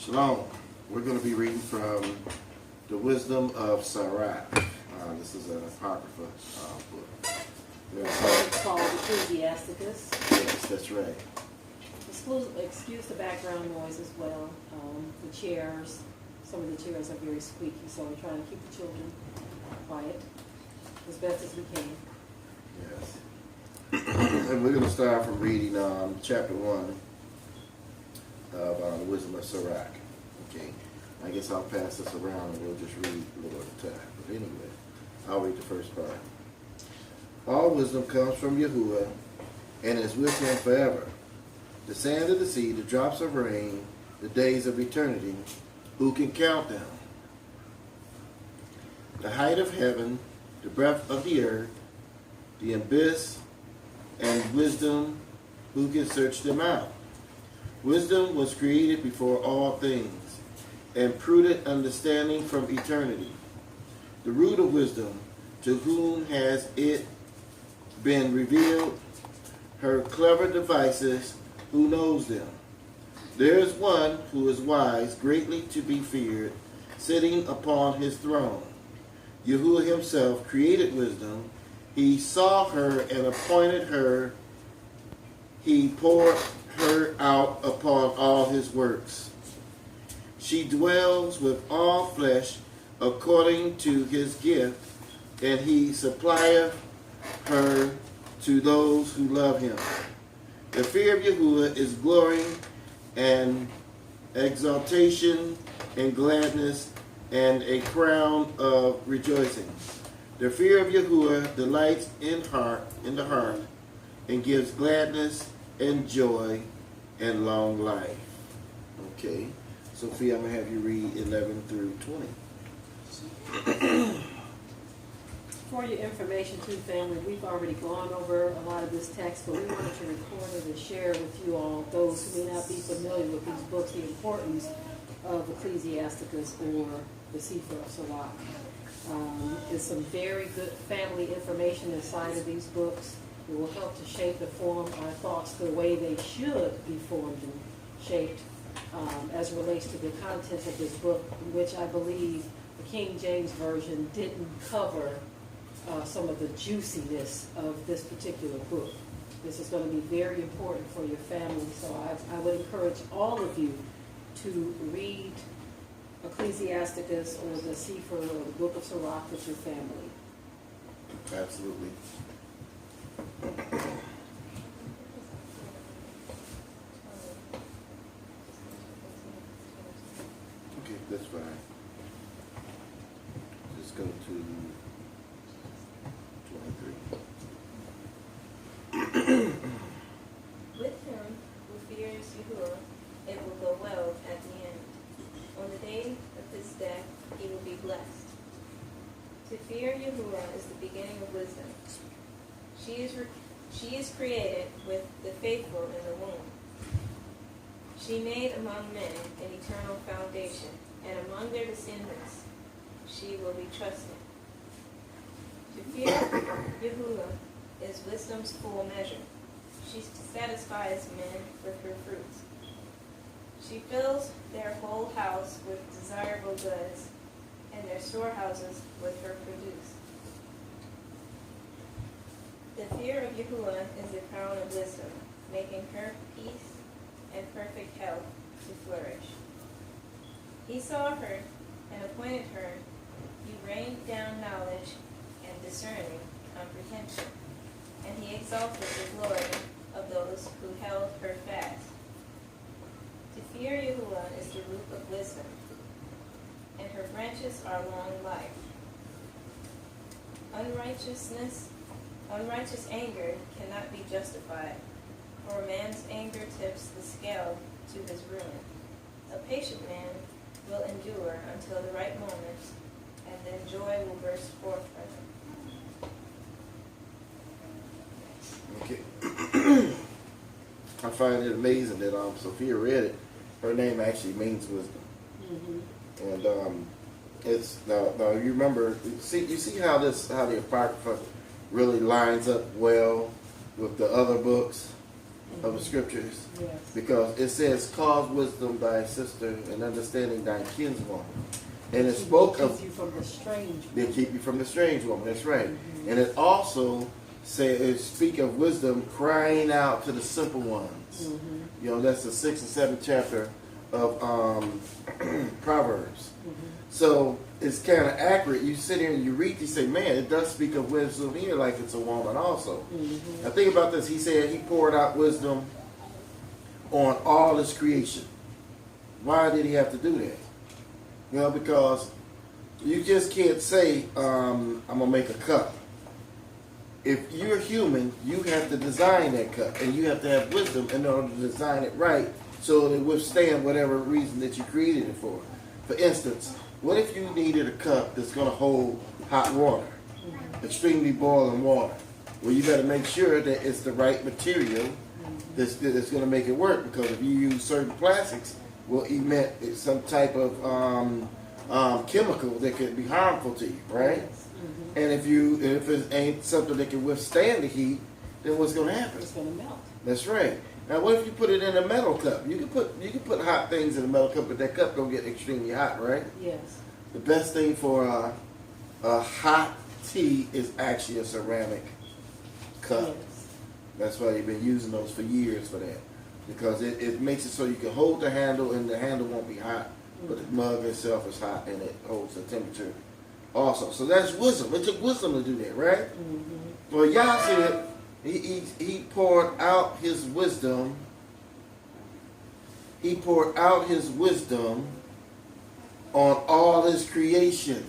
Shalom. We're going to be reading from the Wisdom of Sirach. This is an apocrypha book. It's called Ecclesiasticus. Yes, that's right. Excuse the background noise as well. The chairs, some of the chairs are very squeaky, so we're trying to keep the children quiet as best as we can. Yes. And we're going to start from reading chapter 1 of the Wisdom of Sirach. Okay. I guess I'll pass this around and we'll just read a little at a time. But anyway, I'll read the first part. All wisdom comes from Yahuwah and is with him forever. The sand of the sea, the drops of rain, the days of eternity, who can count them? The height of heaven, the breadth of the earth, the abyss, and wisdom, who can search them out? Wisdom was created before all things, and prudent understanding from eternity. The root of wisdom, to whom has it been revealed? Her clever devices, who knows them? There is one who is wise, greatly to be feared, sitting upon his throne. Yahuwah himself created wisdom. He saw her and appointed her. He poured her out upon all his works. She dwells with all flesh according to his gift, and he supplieth her to those who love him. The fear of Yahuwah is glory and exaltation and gladness and a crown of rejoicing. The fear of Yahuwah delights in the heart, and gives gladness and joy and long life. Okay, Sophia, I'm going to have you read 11 through 20. For your information too, family, we've already gone over a lot of this text, but we wanted to record it and share with you all, those who may not be familiar with these books, the importance of Ecclesiasticus or the Sefer of Sirach. There's some very good family information inside of these books. It will help to shape and form our thoughts the way they should be formed and shaped as it relates to the content of this book, which I believe the King James Version didn't cover some of the juiciness of this particular book. This is going to be very important for your family, so I would encourage all of you to read Ecclesiasticus or the Sefer or the Book of Sirach with your family. Absolutely. Okay, that's fine. Just go to 23. With him who fears Yahuwah, it will go well at the end. On the day of his death, he will be blessed. To fear Yahuwah is the beginning of wisdom. She is created with the faithful in the womb. She made among men an eternal foundation, and among their descendants she will be trusted. To fear Yahuwah is wisdom's full measure. She satisfies men with her fruits. She fills their whole house with desirable goods, and their storehouses with her produce. The fear of Yahuwah is the crown of wisdom, making her peace and perfect health to flourish. He saw her and appointed her. He rained down knowledge and discerning comprehension, and he exalted the glory of those who held her fast. To fear Yahuwah is the root of wisdom, and her branches are long life. Unrighteous anger cannot be justified, for a man's anger tips the scale to his ruin. A patient man will endure until the right moment, and then joy will burst forth from him. Okay. I find it amazing that Sophia read it. Her name actually means wisdom. Mm-hmm. And it's now you remember, you see how the Apocrypha really lines up well with the other books. of the scriptures. Yes. Because it says, cause wisdom thy sister and understanding thy kinswoman. And it spoke of, keep you from the strange they woman. keep you from the strange woman. That's right. And it also says, speak of wisdom crying out to the simple ones. You know, that's the 6th and 7th chapter of Proverbs. So it's kind of accurate. You sit here and you read, you say, man, it does speak of wisdom here like it's a woman also. Now think about this. He said he poured out wisdom on all his creation. Why did he have to do that? You know, because you just can't say, I'm going to make a cup. If you're human, you have to design that cup. And you have to have wisdom in order to design it right so it withstand whatever reason that you created it for. For instance, what if you needed a cup that's going to hold hot water, extremely boiling water? Well, you got to make sure that it's the right material that's going to make it work. Because if you use certain plastics, will emit some type of chemical that could be harmful to you, right? And if it ain't something that can withstand the heat, then what's going to happen? It's going to melt. That's right. Now, what if you put it in a metal cup? You can put hot things in a metal cup, but that cup don't get extremely hot, right? Yes. The best thing for a hot tea is actually a ceramic cup. Yes. That's why you've been using those for years for that. Because it makes it so you can hold the handle and the handle won't be hot, but the mug itself is hot and it holds the temperature also. So that's wisdom. It took wisdom to do that, right? Well, Yah said he poured out his wisdom. He poured out his wisdom on all his creation.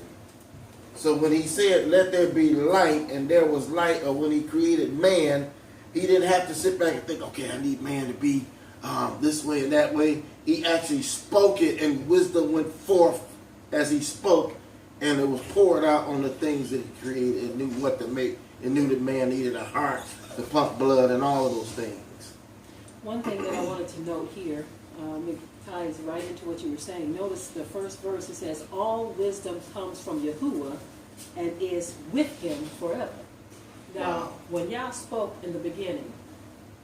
So when he said, let there be light, and there was light, or when he created man, he didn't have to sit back and think, okay, I need man to be this way and that way. He actually spoke it, and wisdom went forth as he spoke, and it was poured out on the things that he created and knew what to make. It knew that man needed a heart to pump blood and all of those things. One thing that I wanted to note here, it ties right into what you were saying. Notice the first verse, it says, all wisdom comes from Yahuwah and is with him forever. Now, when Yah spoke in the beginning,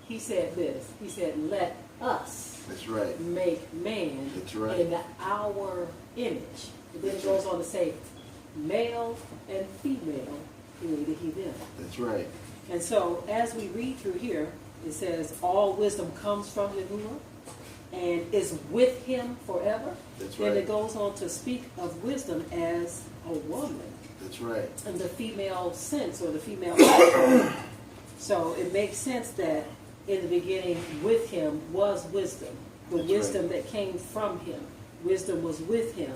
he said this. He said, let us That's right. make man That's right. in our image. And then it goes on to say, male and female created he them. That's right. And so, as we read through here, it says, all wisdom comes from Yahuwah and is with him forever. That's Then right. it goes on to speak of wisdom as a woman. That's right. In the female sense, or the female So it makes sense that in the beginning with him was wisdom. The That's wisdom right. that came from him. Wisdom was with him.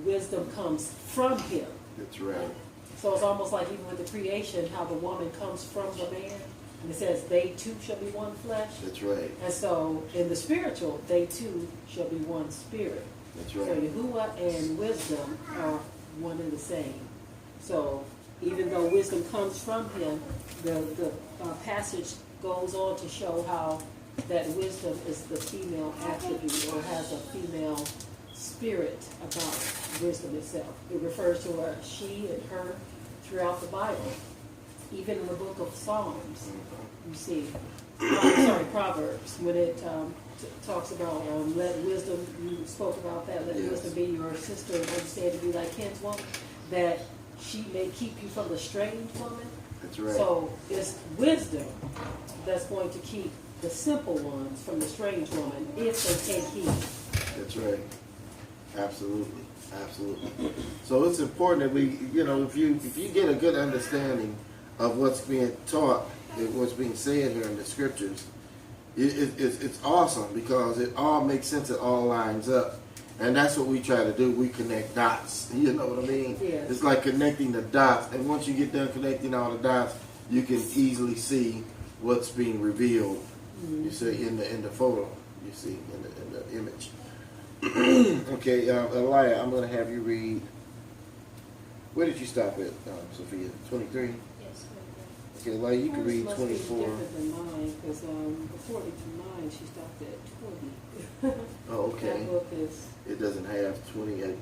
Wisdom comes from him. That's right. So it's almost like even with the creation, how the woman comes from the man. And it says, they two shall be one flesh. That's right. And so in the spiritual, they two shall be one spirit. That's So right. Yahuwah and wisdom are one and the same. So even though wisdom comes from him, the passage goes on to show how that wisdom is the female attribute or has a female spirit about wisdom itself. It refers to a she and her throughout the Bible. Even in the book of Psalms, you see, Proverbs, when it talks about let wisdom, you spoke about that, let wisdom be your sister and understand to be like kinswoman, that she may keep you from the strange woman. That's right. So it's wisdom that's going to keep the simple ones from the strange woman if they take heed. That's right. Absolutely. Absolutely. So it's important that we, if you get a good understanding of what's being taught, what's being said here in the scriptures, it's awesome because it all makes sense. It all lines up. And that's what we try to do. We connect dots. You know what I mean? Yes. It's like connecting the dots. And once you get done connecting all the dots, you can easily see what's being revealed. You see in the photo. You see in the image. Okay, Elia, I'm going to have you read. Where did you stop at, Sophia? 23? Yes. Okay, Elia, you can Hers read must be 24. different than mine, because according to mine, she stopped at 20. Oh, okay. That book is, It doesn't have 20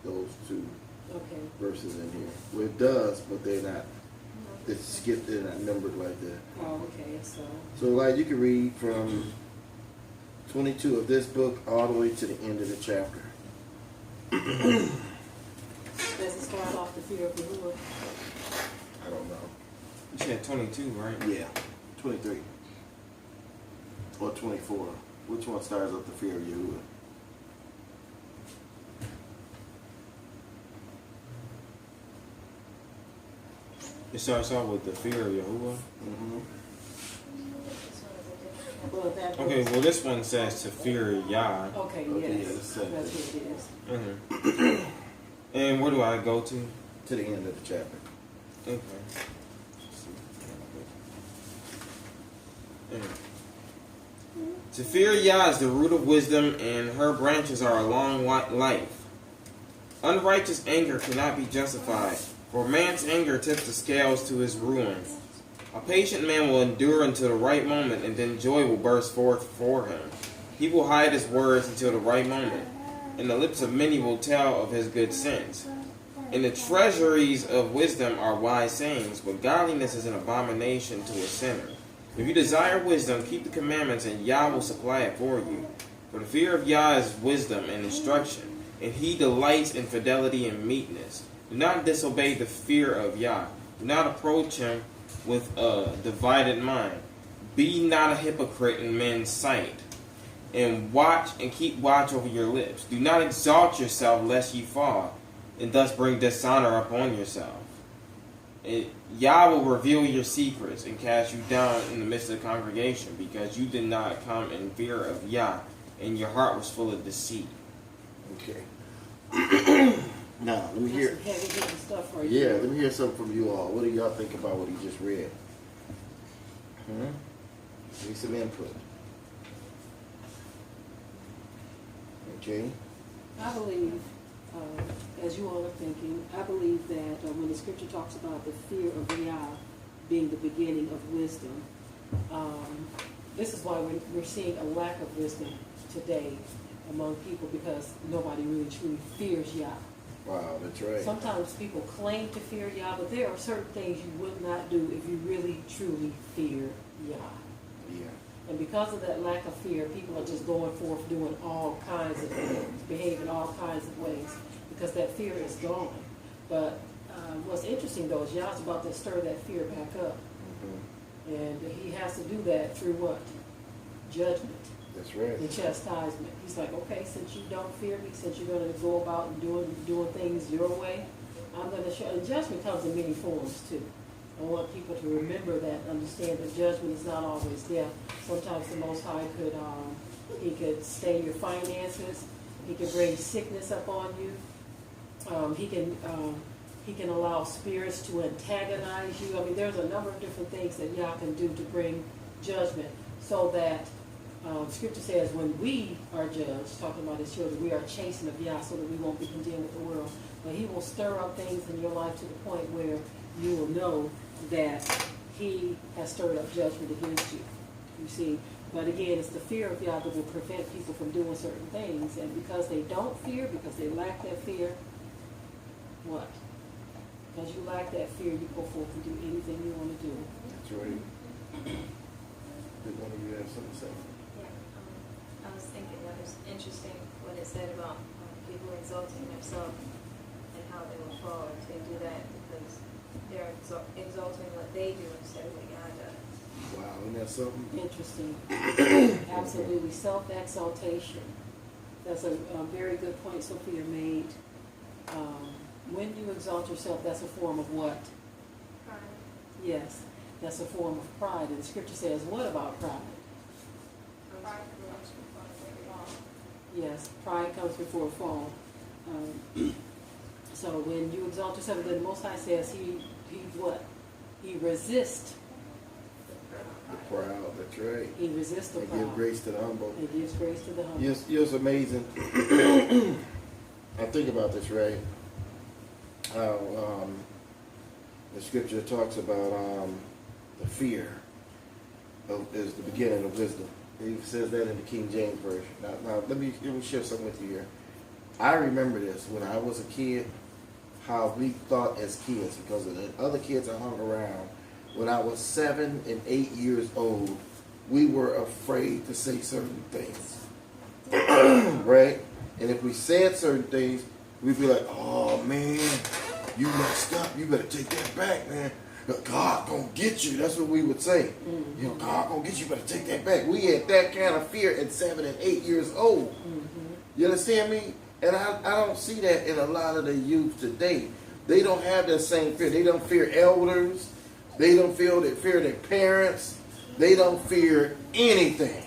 those two okay. verses in here. Well, it does, but they're not. it's skipped and not numbered like that. Oh, okay, so. So like you can read from 22 of this book all the way to the end of the chapter. Does it start off the fear of Yahuwah? I don't know. You said 22, right? Yeah, 23 or 24. Which one starts up the fear of Yahuwah? It starts off with the fear of Yahuwah. Mm-hmm. Well, that Okay, was- well this one says to fear Yah. Okay, Okay, yes, yeah, that's it. that's what it is. Mm-hmm. And where do I go to? To the end of the chapter. Okay. Mm. To fear Yah is the root of wisdom, and her branches are a long life. Unrighteous anger cannot be justified, for man's anger tips the scales to his ruin. A patient man will endure until the right moment, and then joy will burst forth for him. He will hide his words until the right moment, and the lips of many will tell of his good sense. In the treasuries of wisdom are wise sayings, but godliness is an abomination to a sinner. If you desire wisdom, keep the commandments, and Yah will supply it for you. For the fear of Yah is wisdom and instruction, and he delights in fidelity and meekness. Do not disobey the fear of Yah. Do not approach him with a divided mind. Be not a hypocrite in men's sight, and keep watch over your lips. Do not exalt yourself lest ye fall, and thus bring dishonor upon yourself. Yah will reveal your secrets and cast you down in the midst of the congregation, because you did not come in fear of Yah, and your heart was full of deceit. Okay. Now, let me That's hear. some heavy-hitting stuff right Yeah, there. let me hear something from you all. What do y'all think about what he just read? Need some input. Okay. I believe, as you all are thinking, I believe that when the scripture talks about the fear of Yah being the beginning of wisdom, this is why we're seeing a lack of wisdom today among people, because nobody really truly fears Yah. Wow, that's right. Sometimes people claim to fear Yah, but there are certain things you would not do if you really truly fear Yah. Yeah. And because of that lack of fear, people are just going forth doing all kinds of things, behaving all kinds of ways, because that fear is gone. But what's interesting, though, is Yah's about to stir that fear back up. Mm-hmm. And he has to do that through what? Judgment That's right. and chastisement. He's like, okay, since you don't fear me, since you're going to go about and doing things your way, I'm going to show. And judgment comes in many forms, too. I want people to remember that, understand that judgment is not always death. Sometimes the Most High could, he could stay your finances. He could bring sickness upon you. He can allow spirits to antagonize you. I mean, there's a number of different things that Yah can do to bring judgment, so that Scripture says when we are judged, talking about his children, we are chastened of Yah, so that we won't be condemned with the world. But he will stir up things in your life to the point where you will know that he has stirred up judgment against you. You see, but again, it's the fear of Yah that will prevent people from doing certain things. And because they don't fear, because they lack that fear, what? Because you lack that fear, you go forth and do anything you want to do. That's right. Did one of you have something to say? Yeah, I was thinking that was interesting what it said about people exalting themselves and how they will fall if they do that, because they're exalting what they do instead of what God does. Wow, isn't that something? Interesting. Absolutely. Self-exaltation. That's a very good point Sophia made. When you exalt yourself, that's a form of what? Pride. Yes, that's a form of pride. And the scripture says, what about pride? Pride comes before a fall. Yes, pride comes before a fall. So when you exalt yourself, then the Most High says he what? He resists. The proud, that's right. He resists the And proud. give grace to the humble. He gives grace to the humble. Yes, it's amazing. I think about this, right? How the scripture talks about the fear is the beginning of wisdom. It says that in the King James Version. Now let me share something with you here. I remember this when I was a kid. how we thought as kids, because of the other kids I hung around. When I was 7 and 8 years old, we were afraid to say certain things, right? And if we said certain things, we'd be like, "Oh man, you messed up. You better take that back, man. God gonna get you." That's what we would say. You know, God gonna get you. Better take that back. We had that kind of fear at 7 and 8 years old. You understand me? And I don't see that in a lot of the youth today. They don't have that same fear. They don't fear elders. They don't fear their parents. They don't fear anything.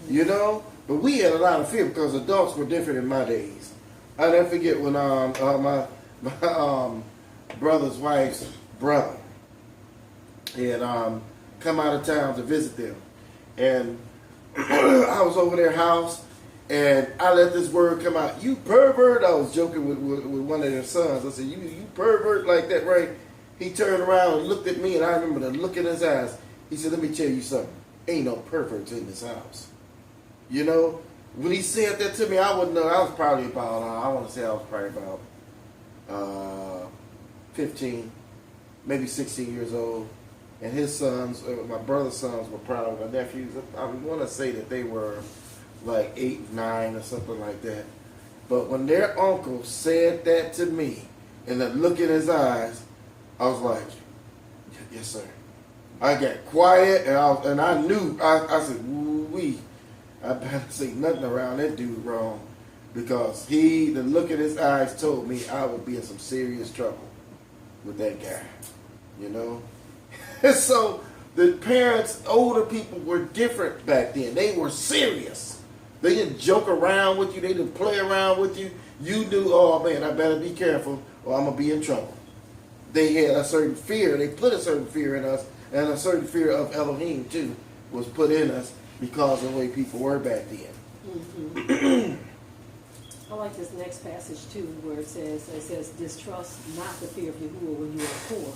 You know? But we had a lot of fear because adults were different in my days. I never forget when my brother's wife's brother had come out of town to visit them. And I was over their house, and I let this word come out, "You pervert." I was joking with one of their sons. I said, you pervert like that, right? He turned around and looked at me, and I remember the look in his eyes. He said, "Let me tell you something. Ain't no perverts in this house." You know, when he said that to me, I wouldn't know. I was probably about, I want to say I was probably about 15, maybe 16 years old. And his sons, my brother's sons, were probably my nephews. I want to say that they were like 8, 9 or something like that. But when their uncle said that to me, and the look in his eyes, I was like, "Yes, sir." I got quiet, and I knew. I said, "Woo-wee, I better say nothing around that dude wrong," because the look in his eyes told me I would be in some serious trouble with that guy. You know. And so the parents, older people, were different back then. They were serious. They didn't joke around with you. They didn't play around with you. You knew, "Oh man, I better be careful or I'm going to be in trouble." They had a certain fear. They put a certain fear in us, and a certain fear of Elohim too was put in us because of the way people were back then. I like this next passage too, where it says, "Distrust not the fear of Yahuwah when you are poor,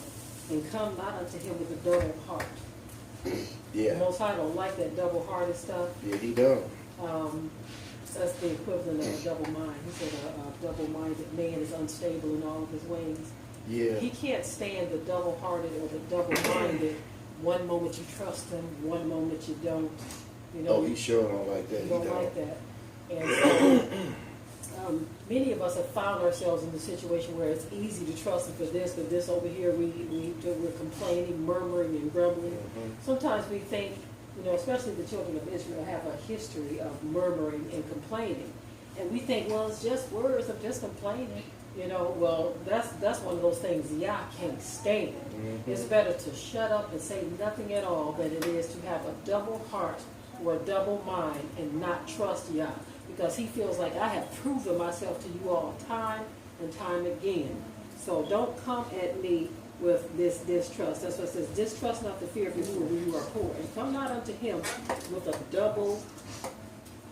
and come not unto him with a double heart." Yeah. The Most High don't like that double-hearted stuff. Yeah, he don't. That's the equivalent of a double mind. He said a double-minded man is unstable in all of his ways. Yeah. He can't stand the double-hearted or the double-minded. One moment you trust him, one moment you don't. You know. Oh, he sure don't like that. He don't like that. And so, many of us have found ourselves in the situation where it's easy to trust him for this, but this over here we're complaining, murmuring, and grumbling. Sometimes we think, you know, especially the children of Israel have a history of murmuring and complaining, and we think, well, it's just words of just complaining. You know, well, that's one of those things Yah can't stand. It's better to shut up and say nothing at all than it is to have a double heart or a double mind and not trust Yah. Because he feels like I have proven myself to you all time and time again. So don't come at me with this distrust. That's what it says. "Distrust not the fear of Yahuwah when you are poor, and come not unto him with a double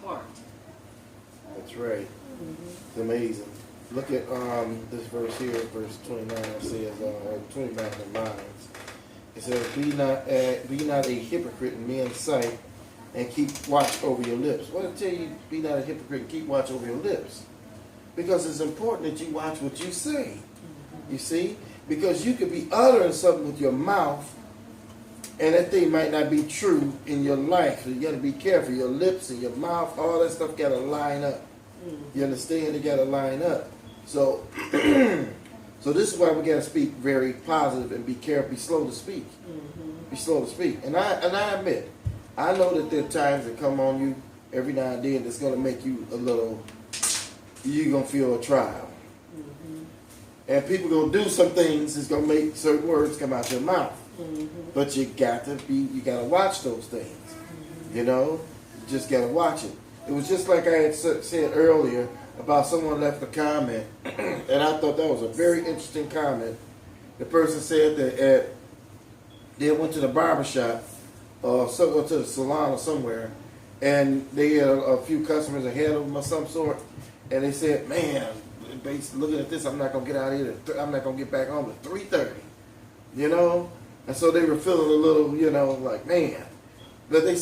heart." That's right. It's amazing. Look at this verse here, verse 29. It says, 29 in mine. It says, be not a hypocrite in men's sight, and keep watch over your lips." What did I tell you? Be not a hypocrite and keep watch over your lips. Because it's important that you watch what you say. You see? Because you could be uttering something with your mouth, and that thing might not be true in your life. So you got to be careful. Your lips and your mouth, all that stuff got to line up. You understand? They got to line up. So, so this is why we got to speak very positive and be careful. Be slow to speak. Be slow to speak. And I admit, I know that there are times that come on you every now and then that's going to make you a little, you're going to feel a trial. And people going to do some things that's going to make certain words come out your mouth. But you got to watch those things. You know, you just got to watch it. It was just like I had said earlier about someone left a comment, and I thought that was a very interesting comment. The person said that they went to the barbershop or to the salon or somewhere, and they had a few customers ahead of them or some sort, and they said, "Man, basically looking at this, I'm not gonna get out of here. I'm not gonna get back home at 3:30." You know, and so they were feeling a little, you know, like, man. But they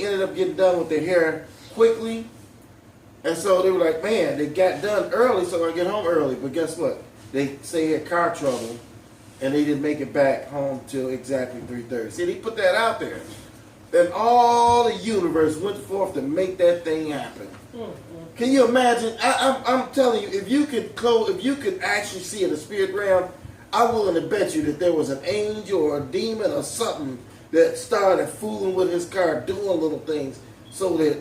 ended up getting done with their hair quickly, and so they were like, man, they got done early, so I get home early. But guess what? they say he had car trouble, and they didn't make it back home till exactly 3:30. See, he put that out there. And all the universe went forth to make that thing happen. Can you imagine? I'm telling you, if you could actually see in the spirit realm, I'm willing to bet you that there was an angel or a demon or something that started fooling with his car, doing little things, so that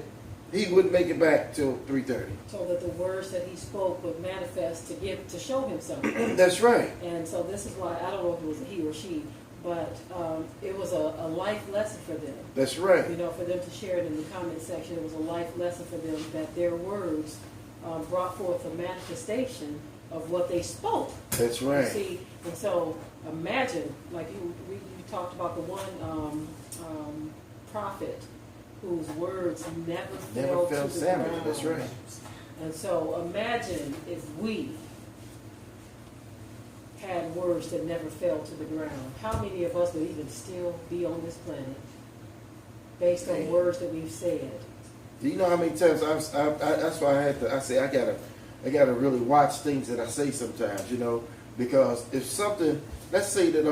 he wouldn't make it back till 3:30. So that the words that he spoke would manifest to show him something. That's right. And so this is why, I don't know if it was a he or she, but it was a life lesson for them. That's right. You know, for them to share it in the comment section, it was a life lesson for them that their words brought forth a manifestation of what they spoke. That's right. You see, and so imagine, like you talked about the one prophet whose words never fell to the Samuel. ground. That's right. And so imagine if we had words that never fell to the ground. How many of us would even still be on this planet based on words that we've said? Do you know how many times that's why I gotta really watch things that I say sometimes, you know, because if something, let's say that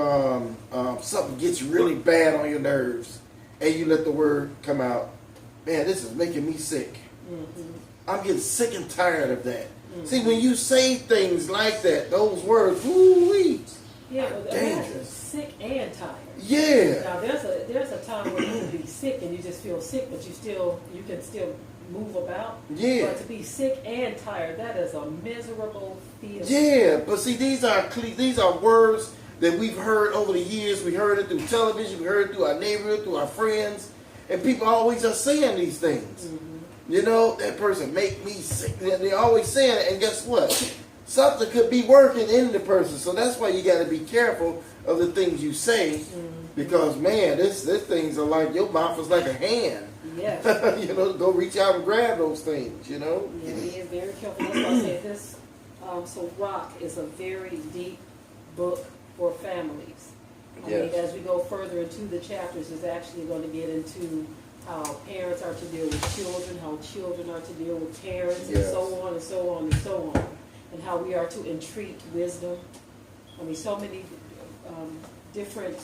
something gets really bad on your nerves, and you let the word come out, man, this is making me sick. Mm-hmm. I'm getting sick and tired of that. Mm-hmm. See, when you say things like that, those words, woo-wee, Yeah, but dangerous. imagine sick and tired. Yeah. Now there's a time when you can be sick and you just feel sick, but you can still move about. Yeah. But to be sick and tired, that is a miserable feeling. Yeah, but see, these are words that we've heard over the years. We heard it through television. We heard it through our neighborhood, through our friends, and people always are saying these things. Mm-hmm. You know, that person make me sick. They're always saying it, and guess what? Something could be working in the person. So that's why you got to be careful of the things you say, because man, this things are like, your mouth is like a hand. Yes. You know, go reach out and grab those things. You know. Yeah, be very careful. That's why I say this. Sirach is a very deep book for families. I mean, as we go further into the chapters, it's actually going to get into how parents are to deal with children, how children are to deal with parents, and so on and so on and so on, and how we are to entreat wisdom. I mean, so many different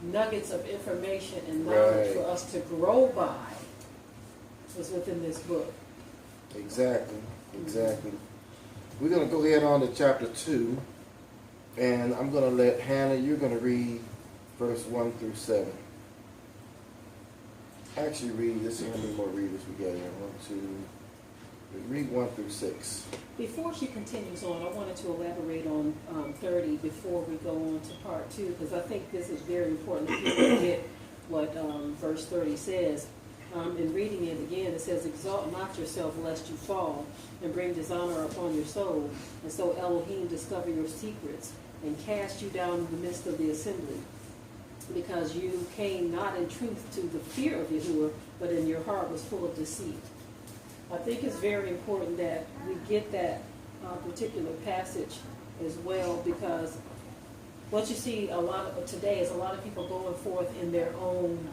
nuggets of information and knowledge for us to grow by is within this book. Exactly. We're going to go ahead on to chapter 2, and I'm going to let Hannah, you're going to read verse 1 through 7. Actually read, let's see how many more readers we got here. 1, 2, read 1 through 6. Before she continues on, I wanted to elaborate on 30 before we go on to part 2, because I think this is very important that people get what verse 30 says. In reading it again, it says, "Exalt not yourself lest you fall, and bring dishonor upon your soul, and so Elohim discover your secrets, and cast you down in the midst of the assembly. Because you came not in truth to the fear of Yahuwah, but in your heart was full of deceit." I think it's very important that we get that particular passage as well, because what you see a lot of today is a lot of people going forth in their own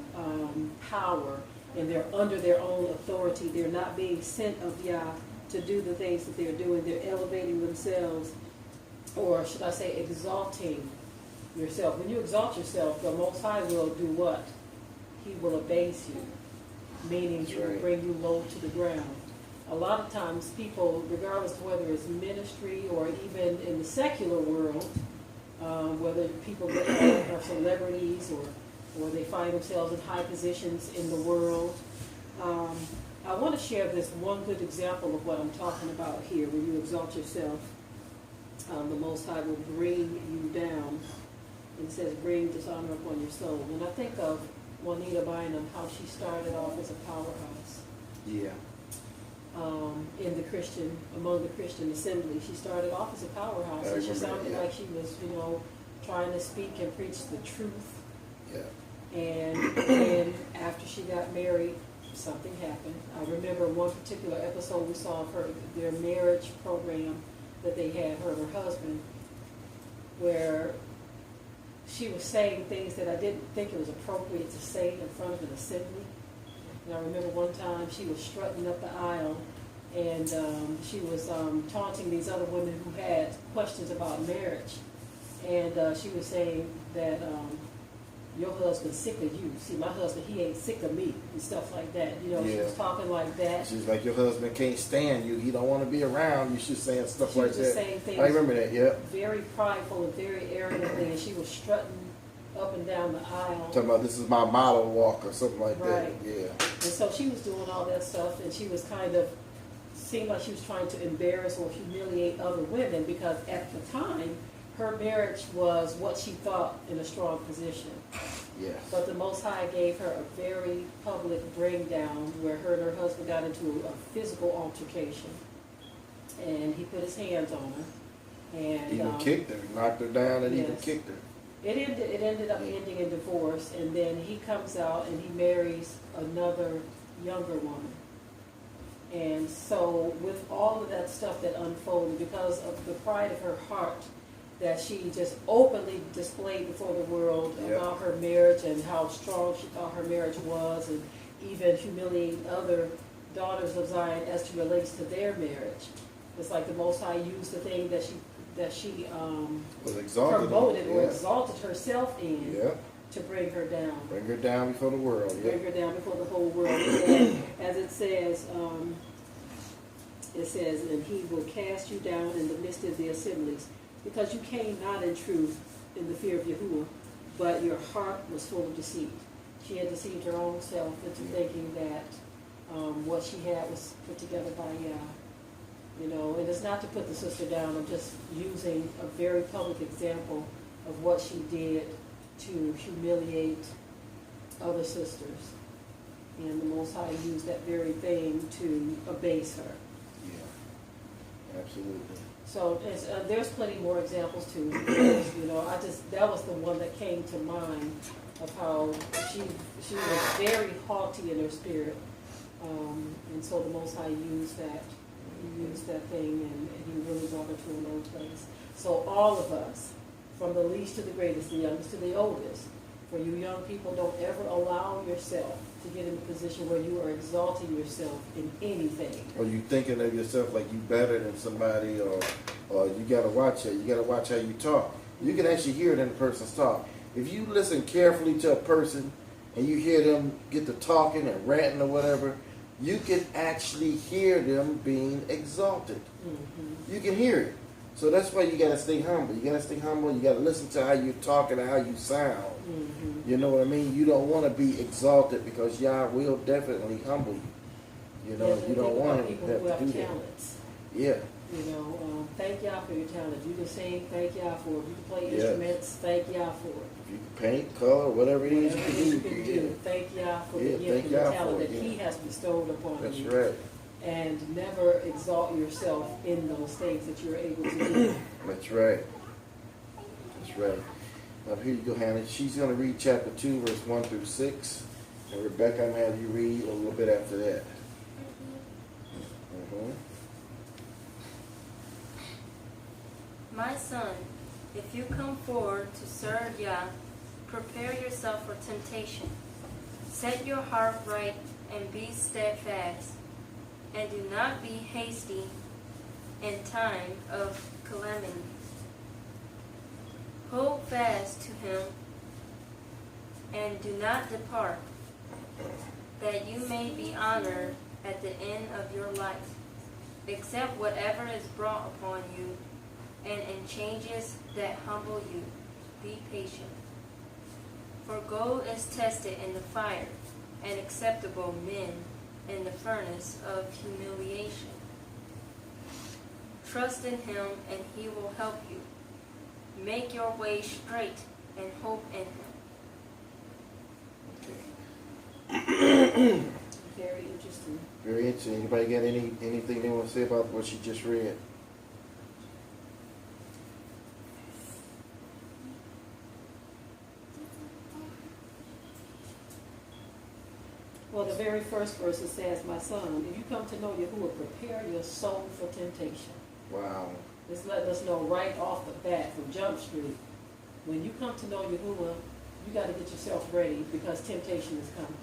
power, and they're under their own authority. They're not being sent of Yah to do the things that they're doing. They're elevating themselves, or should I say exalting yourself. When you exalt yourself, the Most High will do what? He will abase you, meaning he will bring you low to the ground. A lot of times people, regardless of whether it's ministry or even in the secular world, whether people are celebrities or they find themselves in high positions in the world, I want to share this one good example of what I'm talking about here. When you exalt yourself, the Most High will bring you down. It says, "Bring dishonor upon your soul." And I think of Juanita Bynum, how she started off as a powerhouse. Yeah. Among the Christian assembly. She started off as a powerhouse, and she sounded like she was, trying to speak and preach the truth. Yeah. And then after she got married, something happened. I remember one particular episode we saw of their marriage program that they had, her and her husband, where she was saying things that I didn't think it was appropriate to say in front of an assembly. And I remember one time she was strutting up the aisle and she was taunting these other women who had questions about marriage, and she was saying that your husband's sick of you. See, my husband, he ain't sick of me, and stuff like that. You know, she Yeah. was talking like that. She's like, your husband can't stand you. He don't want to be around you. She's saying stuff She like was just that. saying things I remember that, yeah. very prideful and very arrogantly, and she was strutting up and down the aisle. Talking about this is my model walk or something like Right. that. Yeah. And so she was doing all that stuff, and she was kind of, seemed like she was trying to embarrass or humiliate other women, because at the time, her marriage was what she thought in a strong position. Yes. But the Most High gave her a very public bring down where her and her husband got into a physical altercation. And he put his hands on her. And Even kicked her, knocked her down, and even yes. kicked her. It ended up ending in divorce, and then he comes out and he marries another younger woman. And so with all of that stuff that unfolded, because of the pride of her heart that she just openly displayed before the world Yep. about her marriage and how strong she thought her marriage was, and even humiliating other daughters of Zion as to relates to their marriage. It's like the Most High used the thing that she Was exalted. promoted or Yeah. exalted herself in Yeah. to bring her down. Bring her down before the world. Yeah. Bring her down before the whole world. And as it says, and he will cast you down in the midst of the assemblies, because you came not in truth in the fear of Yahuwah, but your heart was full of deceit. She had deceived her own self into thinking that what she had was put together by Yah. You know, and it's not to put the sister down. I'm just using a very public example of what she did to humiliate other sisters. And the Most High used that very thing to abase her. Yeah. Absolutely. So there's plenty more examples too. You know, that was the one that came to mind of how she was very haughty in her spirit, and so the Most High used that. He used that thing, and he really brought her to a low place. So all of us, from the least to the greatest, the youngest to the oldest, for you young people, don't ever allow yourself to get in a position where you are exalting yourself in anything. Or you thinking of yourself like you better than somebody, or you gotta watch it. You gotta watch how you talk. You can actually hear it in a person's talk. If you listen carefully to a person and you hear them get to talking and ranting or whatever, you can actually hear them being exalted. Mm-hmm. You can hear it. So that's why you gotta stay humble. You gotta stay humble. You gotta listen to how you talk and how you sound. Mm-hmm. You know what I mean? You don't want to be exalted, because Yah will definitely humble you. You know, Yeah, you don't want him people to who have to have do that. talents. Yeah. You know, thank Yah for your talent. You can sing, thank Yah for it. You can play Yes. instruments, thank Yah for it. If you can paint, color, whatever it is Whatever you you can can do. do, thank Yah for Yeah, the gift thank and the Yah talent for it, that yeah. He has bestowed upon That's you. right. And never exalt yourself in those things that you're able to do. That's right. That's right. Now here you go, Hannah. She's going to read chapter 2, verse 1 through 6. And Rebecca, I'm going to have you read a little bit after that. Mm-hmm. My son, if you come forward to serve Yah, prepare yourself for temptation. Set your heart right and be steadfast, and do not be hasty in time of calamity. Hold fast to him and do not depart, that you may be honored at the end of your life. Accept whatever is brought upon you, and in changes that humble you, be patient. For gold is tested in the fire, and acceptable men in the furnace of humiliation. Trust in him, and he will help you. Make your way straight, and hope in him. Very interesting. Very interesting. Anybody got anything they want to say about what she just read? Well, the very first verse it says, my son, if you come to know Yahuwah, prepare your soul for temptation. Wow. It's letting us know right off the bat from Jump Street, when you come to know Yahuwah, you got to get yourself ready, because temptation is coming.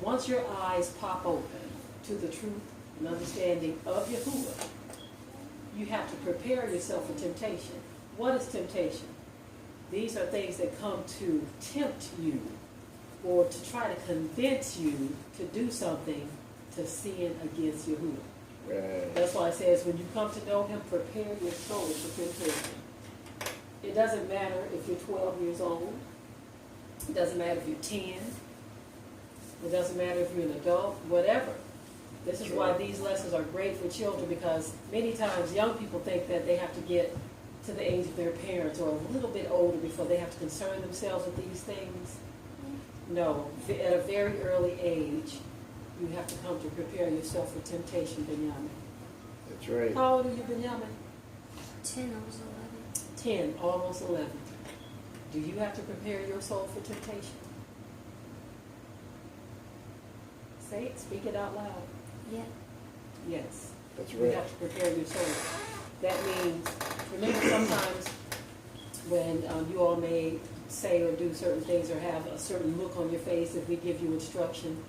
Once your eyes pop open to the truth an understanding of Yahuwah, you have to prepare yourself for temptation. What is temptation? These are things that come to tempt you or to try to convince you to do something to sin against Yahuwah. Right. That's why it says when you come to know him, prepare your soul for temptation. It doesn't matter if you're 12 years old. It doesn't matter if you're 10. It doesn't matter if you're an adult, whatever. This is why these lessons are great for children, because many times young people think that they have to get to the age of their parents or a little bit older before they have to concern themselves with these things. No, at a very early age, you have to come to prepare yourself for temptation, Benjamin. That's right. How old are you, Benjamin? 10, I was 10, almost 11. Do you have to prepare your soul for temptation? Say it, speak it out loud. 11. Yeah. Yes. That's You right. have to prepare your soul. That means, remember sometimes when you all may say or do certain things or have a certain look on your face if we give you instruction,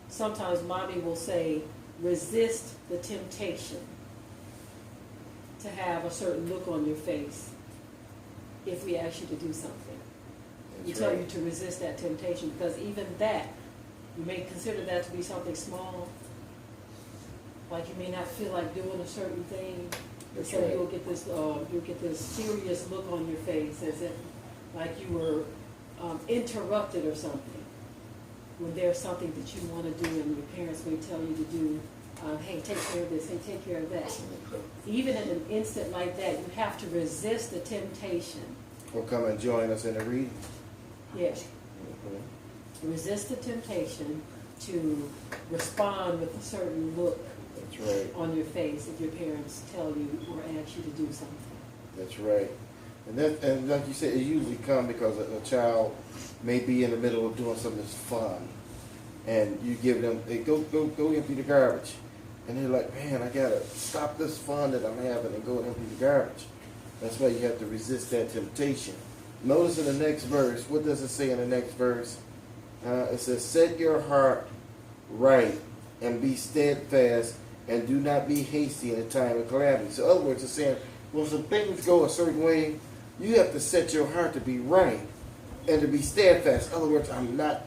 sometimes mommy will say, resist the temptation to have a certain look on your face if we ask you to do something. We That's tell right. you to resist that temptation, because even that, you may consider that to be something small. Like you may not feel like doing a certain thing. That's So right. you'll get this serious look on your face as if like you were interrupted or something. When there's something that you want to do and your parents may tell you to do, hey, take care of this, hey, take care of that. Even in an instant like that, you have to resist the temptation. Or come and join us in the reading. Yes. Mhm. Resist the temptation to respond with a certain look That's right. on your face if your parents tell you or ask you to do something. That's right. And like you said, it usually comes because a child may be in the middle of doing something that's fun, and you give them, hey, go empty the garbage, and they're like, man, I gotta stop this fun that I'm having and go empty the garbage. That's why you have to resist that temptation. Notice in the next verse, what does it say in the next verse? It says, set your heart right and be steadfast and do not be hasty in the time of calamity. So in other words, it's saying, when some things go a certain way, you have to set your heart to be right and to be steadfast. In other words, I'm not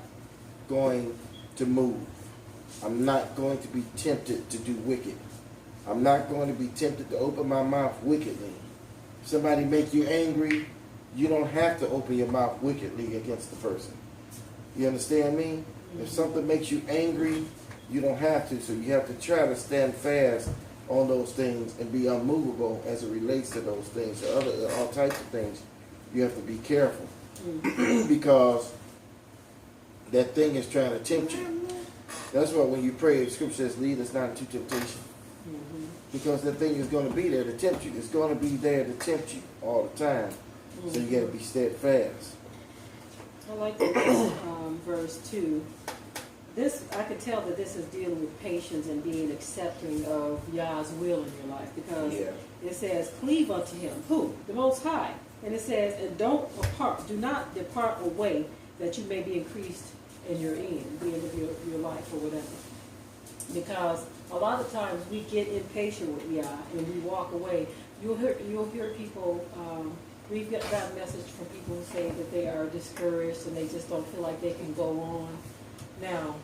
going to move. I'm not going to be tempted to do wicked. I'm not going to be tempted to open my mouth wickedly. If somebody make you angry, you don't have to open your mouth wickedly against the person. You understand me? If something makes you angry, you don't have to. So you have to try to stand fast on those things and be unmovable as it relates to those things. So all types of things, you have to be careful because that thing is trying to tempt you. That's why when you pray, the scripture says, lead us not into temptation. Because that thing is going to be there to tempt you. It's going to be there to tempt you all the time. So you got to be steadfast. I like this verse 2. This, I can tell that this is dealing with patience and being accepting of Yah's will in your life, because it says, cleave unto him. Who? The Most High. And it says, and do not depart away, that you may be increased in your end, the end of your life or whatever. Because a lot of times we get impatient with Yah and we walk away. You'll hear people, we've got a message from people who say that they are discouraged and they just don't feel like they can go on. Now,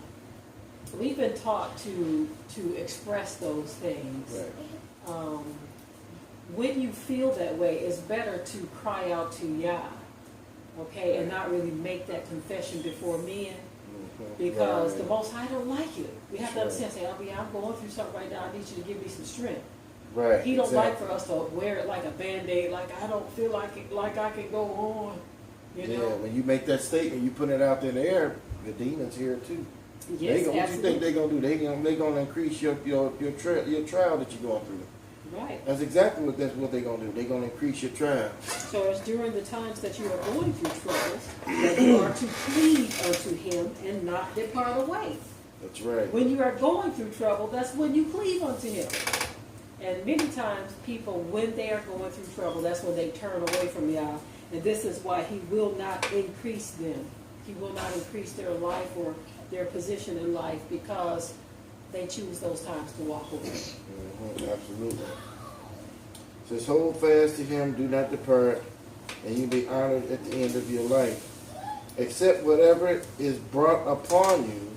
we've been taught to express those things. Right. When you feel that way, it's better to cry out to Yah, okay, and not really make that confession before men, because the Most High don't like it. We have to understand, say, I'm going through something right now, I need you to give me some strength. Right. He don't like for us to wear it like a Band-Aid, like I don't feel like I can go on, you know? Yeah, when you make that statement, you put it out there in the air, the demons hear it too. Yes, What you think they're gonna do? They're gonna increase your trial that you're going through. Right. That's exactly what they're gonna do. They're gonna increase your trial. So it's during the times that you are going through troubles that you are to cleave unto him and not depart away. That's right. When you are going through trouble, that's when you cleave unto him. And many times people, when they are going through trouble, that's when they turn away from Yah. And this is why he will not increase them. He will not increase their life or their position in life, because they choose those times to walk away. Absolutely. It says, hold fast to him, do not depart, and you'll be honored at the end of your life. Accept whatever is brought upon you,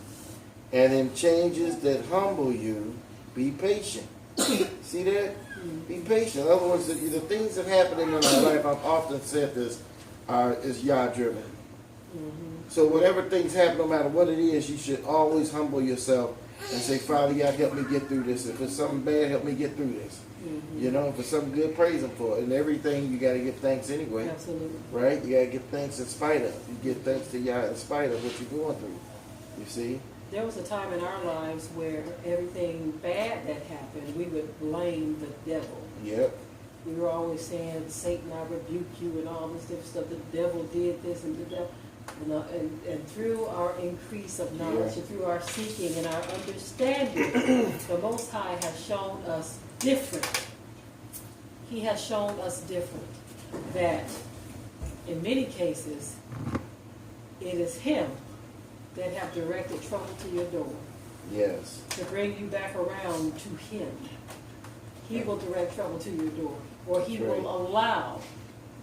and in changes that humble you, be patient. See that? Be patient. In other words, the things that happen in our life, I've often said this, is Yah driven. So whatever things happen, no matter what it is, you should always humble yourself and say, Father, Yah, help me get through this. If it's something bad, help me get through this. You know, if it's something good, praise him for it. And everything, you got to give thanks anyway. Absolutely. Right? You got to give thanks in spite of. You give thanks to Yah in spite of what you're going through. You see? There was a time in our lives where everything bad that happened, we would blame the devil. Yep. We were always saying, Satan, I rebuke you, and all this different stuff. The devil did this and did that. And through our increase of knowledge, and through our seeking and our understanding, the Most High has shown us different. He has shown us different. That in many cases, it is Him that have directed trouble to your door. Yes. To bring you back around to Him. He will direct trouble to your door. Or He will allow,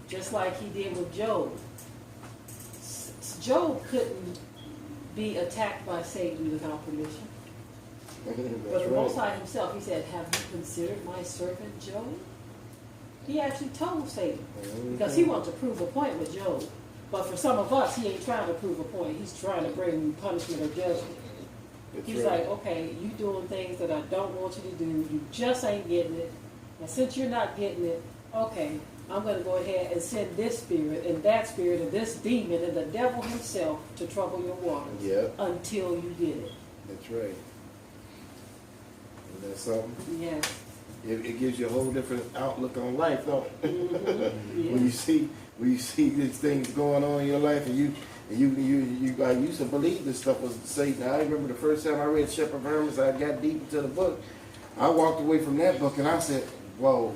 just like He did with Job. Job couldn't be attacked by Satan without permission. But the Most High Himself, He said, have you considered my servant Job? He actually told Satan. Because He wanted to prove a point with Job. But for some of us, He ain't trying to prove a point. He's trying to bring punishment or judgment. He's like, okay, you doing things that I don't want you to do. You just ain't getting it. And since you're not getting it, okay, I'm going to go ahead and send this spirit and this demon and the devil himself to trouble your waters until you get it. That's right. Isn't that something? Yes. It gives you a whole different outlook on life, don't it? Yeah. When you see these things going on in your life, and I used to believe this stuff was Satan. I remember the first time I read Shepherd of Hermas, I got deep into the book. I walked away from that book and I said, whoa.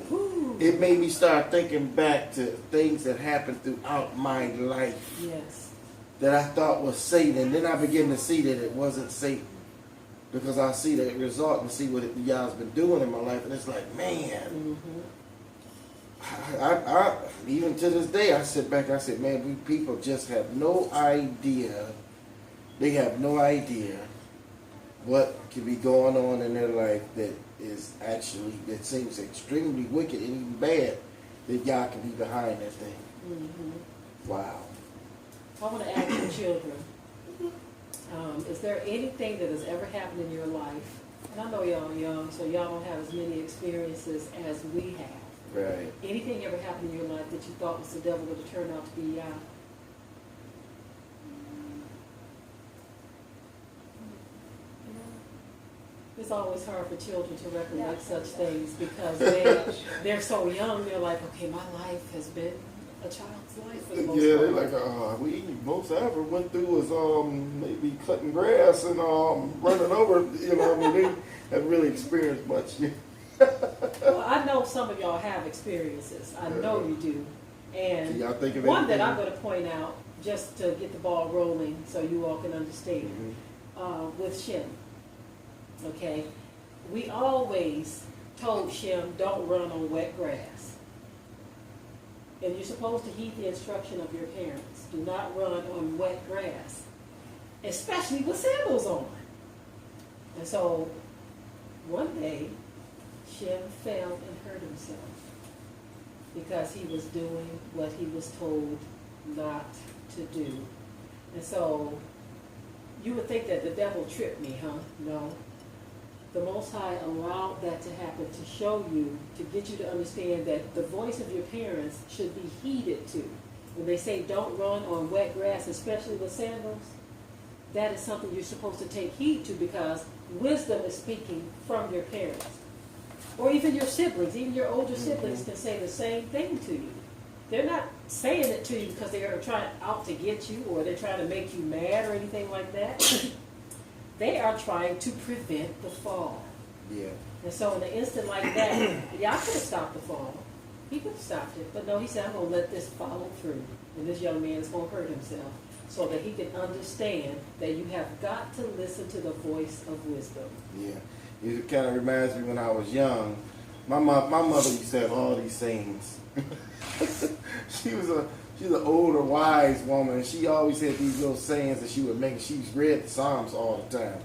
It made me start thinking back to things that happened throughout my life. Yes. That I thought was Satan. And then I began to see that it wasn't Satan. Because I see the result and see what Yah's been doing in my life. And it's like, man. I even to this day, I sit back and I said, man, we people just have no idea. They have no idea what can be going on in their life that is actually, that seems extremely wicked and even bad, that Yah can be behind that thing. Wow. I want to ask your children, is there anything that has ever happened in your life, and I know y'all are young, so y'all don't have as many experiences as we have. Right. Anything ever happened in your life that you thought was the devil would have turned out to be Yah? It's always hard for children to recollect such things because they're so young. They're like, okay, my life has been a child's life for the most part. Yeah, they're like, we most I ever went through was maybe cutting grass and running over. You know, I mean, they haven't really experienced much. Well, I know some of y'all have experiences. I know you do. And y'all think of one that anything? I'm going to point out, just to get the ball rolling so you all can understand, with Shem. Okay? We always told Shem, don't run on wet grass. And you're supposed to heed the instruction of your parents. Do not run on wet grass, especially with sandals on. And so, one day, Shem fell and hurt himself because he was doing what he was told not to do. And so, you would think that the devil tripped me, huh? No. The Most High allowed that to happen to show you, to get you to understand that the voice of your parents should be heeded to. When they say don't run on wet grass, especially with sandals, that is something you're supposed to take heed to because wisdom is speaking from your parents. Or even your siblings, even your older siblings can say the same thing to you. They're not saying it to you because they are trying out to get you or they're trying to make you mad or anything like that. They are trying to prevent the fall. Yeah. And so in an instant like that, Yah could have stopped the fall. He could have stopped it. But no, he said, I'm going to let this follow through. And this young man is going to hurt himself. so that he can understand that you have got to listen to the voice of wisdom. Yeah. It kind of reminds me when I was young. My mother used to have all these sayings. She's an older, wise woman. She always had these little sayings that she would make. She read the Psalms all the time,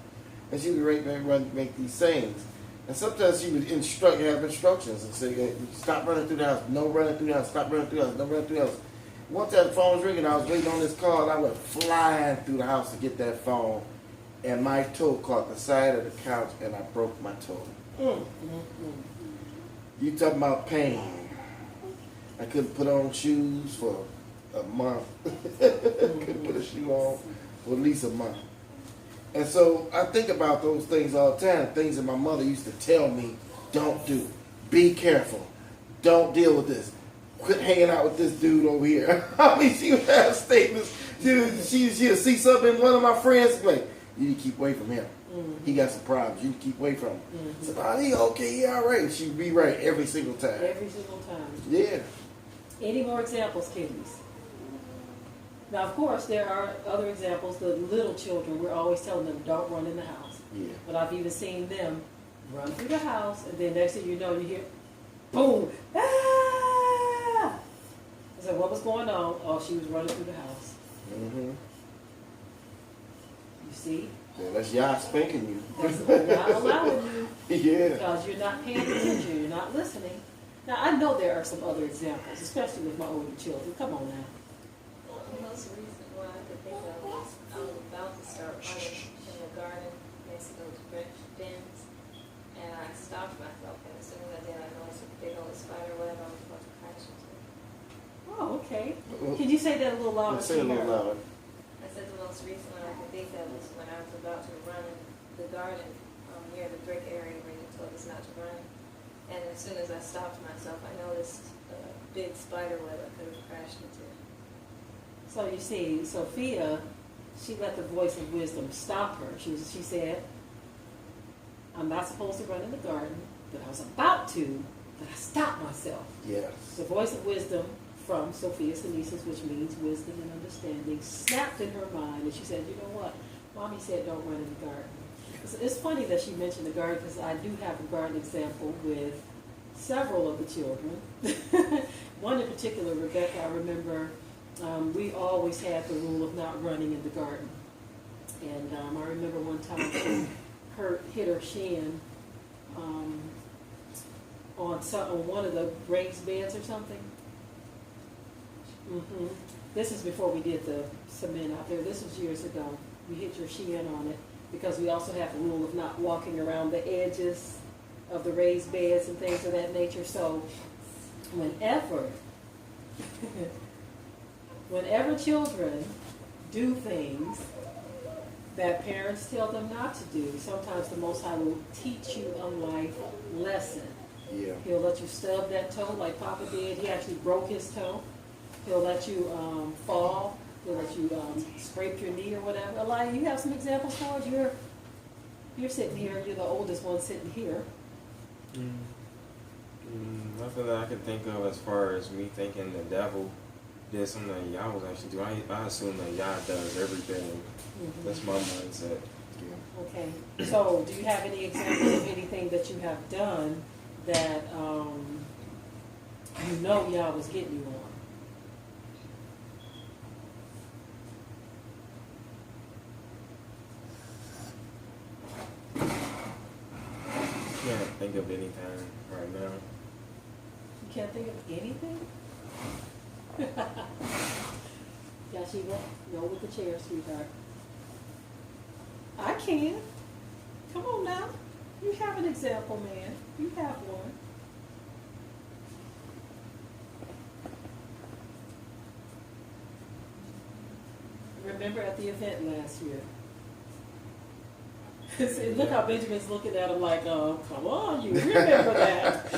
and she would make these sayings. And sometimes she would have instructions and say, "Stop running through the house. No running through the house. Stop running through the house. No running through the house." One time the phone was ringing. I was waiting on this call, and I went flying through the house to get that phone, and my toe caught the side of the couch, and I broke my toe. You talking about pain? I couldn't put on shoes for a month. Couldn't put a shoe on for at least a month. And so I think about those things all the time, things that my mother used to tell me, don't do. Be careful. Don't deal with this. Quit hanging out with this dude over here. I mean, she would have statements. She'd see something in one of my friends, like, you need to keep away from him. He got some problems. You need to keep away from him. So, oh, he okay, he all right. She'd be right every single time. Every single time. Yeah. Any more examples, kiddies? Now, of course, there are other examples. The little children, we're always telling them, don't run in the house. Yeah. But I've even seen them run through the house, and then next thing you know, you hear, boom, ah! I said, what was going on? Oh, she was running through the house. Mm-hmm. You see? Yeah, that's Yah spanking you. That's not allowing you. Yeah. Because you're not paying attention, you're not listening. Now, I know there are some other examples, especially with my older children. Come on now. The most recent one I could think of was I was about to start running in the garden next to those branch bins, and I stopped myself, and as soon as I did, I noticed a big old spider web I was about to crash into. Oh, okay. Can you say that a little louder? Say it a little louder. I said the most recent one I could think of was when I was about to run in the garden near the brick area where you told us not to run. And as soon as I stopped myself, I noticed a big spider web I could have crashed into. So you see, Sophia, she let the voice of wisdom stop her. She said, I'm not supposed to run in the garden, but I was about to, but I stopped myself. Yes. The voice of wisdom from Sophia Sinesis, which means wisdom and understanding, snapped in her mind, and she said, you know what? Mommy said don't run in the garden. It's funny that she mentioned the garden because I do have a garden example with several of the children. One in particular, Rebecca, I remember we always had the rule of not running in the garden. And I remember one time she hit her shin on one of the raised beds or something. This is before we did the cement out there. This was years ago. You hit your shin on it because we also have the rule of not walking around the edges of the raised beds and things of that nature. So whenever children do things that parents tell them not to do, sometimes the Most High will teach you a life lesson. Yeah. He'll let you stub that toe like Papa did. He actually broke his toe. He'll let you fall. He'll let you scrape your knee or whatever. Eli, you have some examples for us? You're sitting here. You're the oldest one sitting here. Nothing that I can think of as far as me thinking the devil did something that Yah was actually doing. I assume that Yah does everything. That's my mindset. Yeah. Okay. So, do you have any examples of anything that you have done that you know Yah was getting you on? Can't think of anything right now. You can't think of anything? Yashiva, no with the chair, sweetheart. I can. Come on now. You have an example, man. You have one. Remember at the event last year? See, look how Benjamin's looking at him like, oh, come on, you remember that.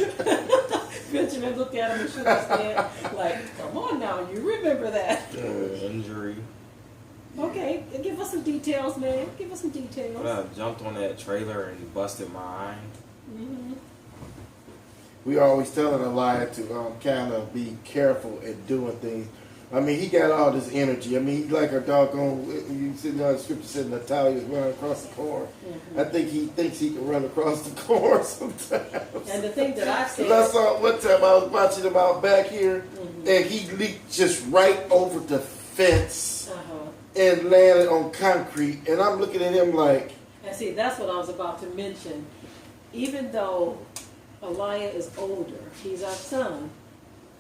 Benjamin looked at him and shook his head like, come on now, you remember that. Injury. Okay, give us some details, man. Give us some details. But I jumped on that trailer and busted my eye. We always telling a liar to kind of be careful at doing things. I mean, he got all this energy. I mean, he's like a doggone. You see, the scripture said Natalia was running across the corn. Mm-hmm. I think he thinks he can run across the corn sometimes. And the thing that I've seen, I saw one time I was watching him out back here, mm-hmm. and he leaped just right over the fence uh-huh. and landed on concrete. And I'm looking at him like, and see, that's what I was about to mention. Even though Elijah is older, he's our son.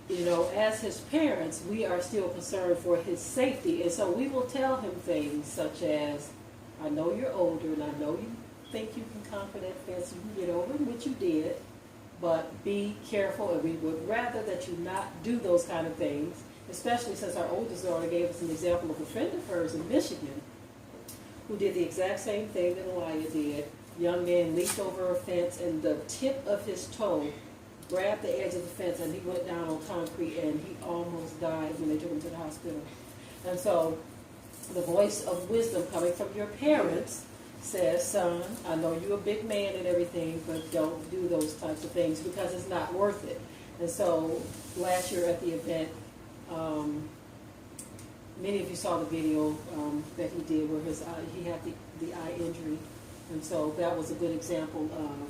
You know, as his parents, we are still concerned for his safety. And so we will tell him things such as, I know you're older and I know you think you can conquer that fence, you can get over it, which you did, but be careful, and we would rather that you not do those kind of things, especially since our oldest daughter gave us an example of a friend of hers in Michigan who did the exact same thing that Elijah did. Young man leaped over a fence and the tip of his toe grabbed the edge of the fence, and he went down on concrete, and he almost died when they took him to the hospital. And so the voice of wisdom coming from your parents says, son, I know you're a big man and everything, but don't do those types of things because it's not worth it. And so last year at the event, many of you saw the video that he did where his eye, he had the eye injury. And so that was a good example of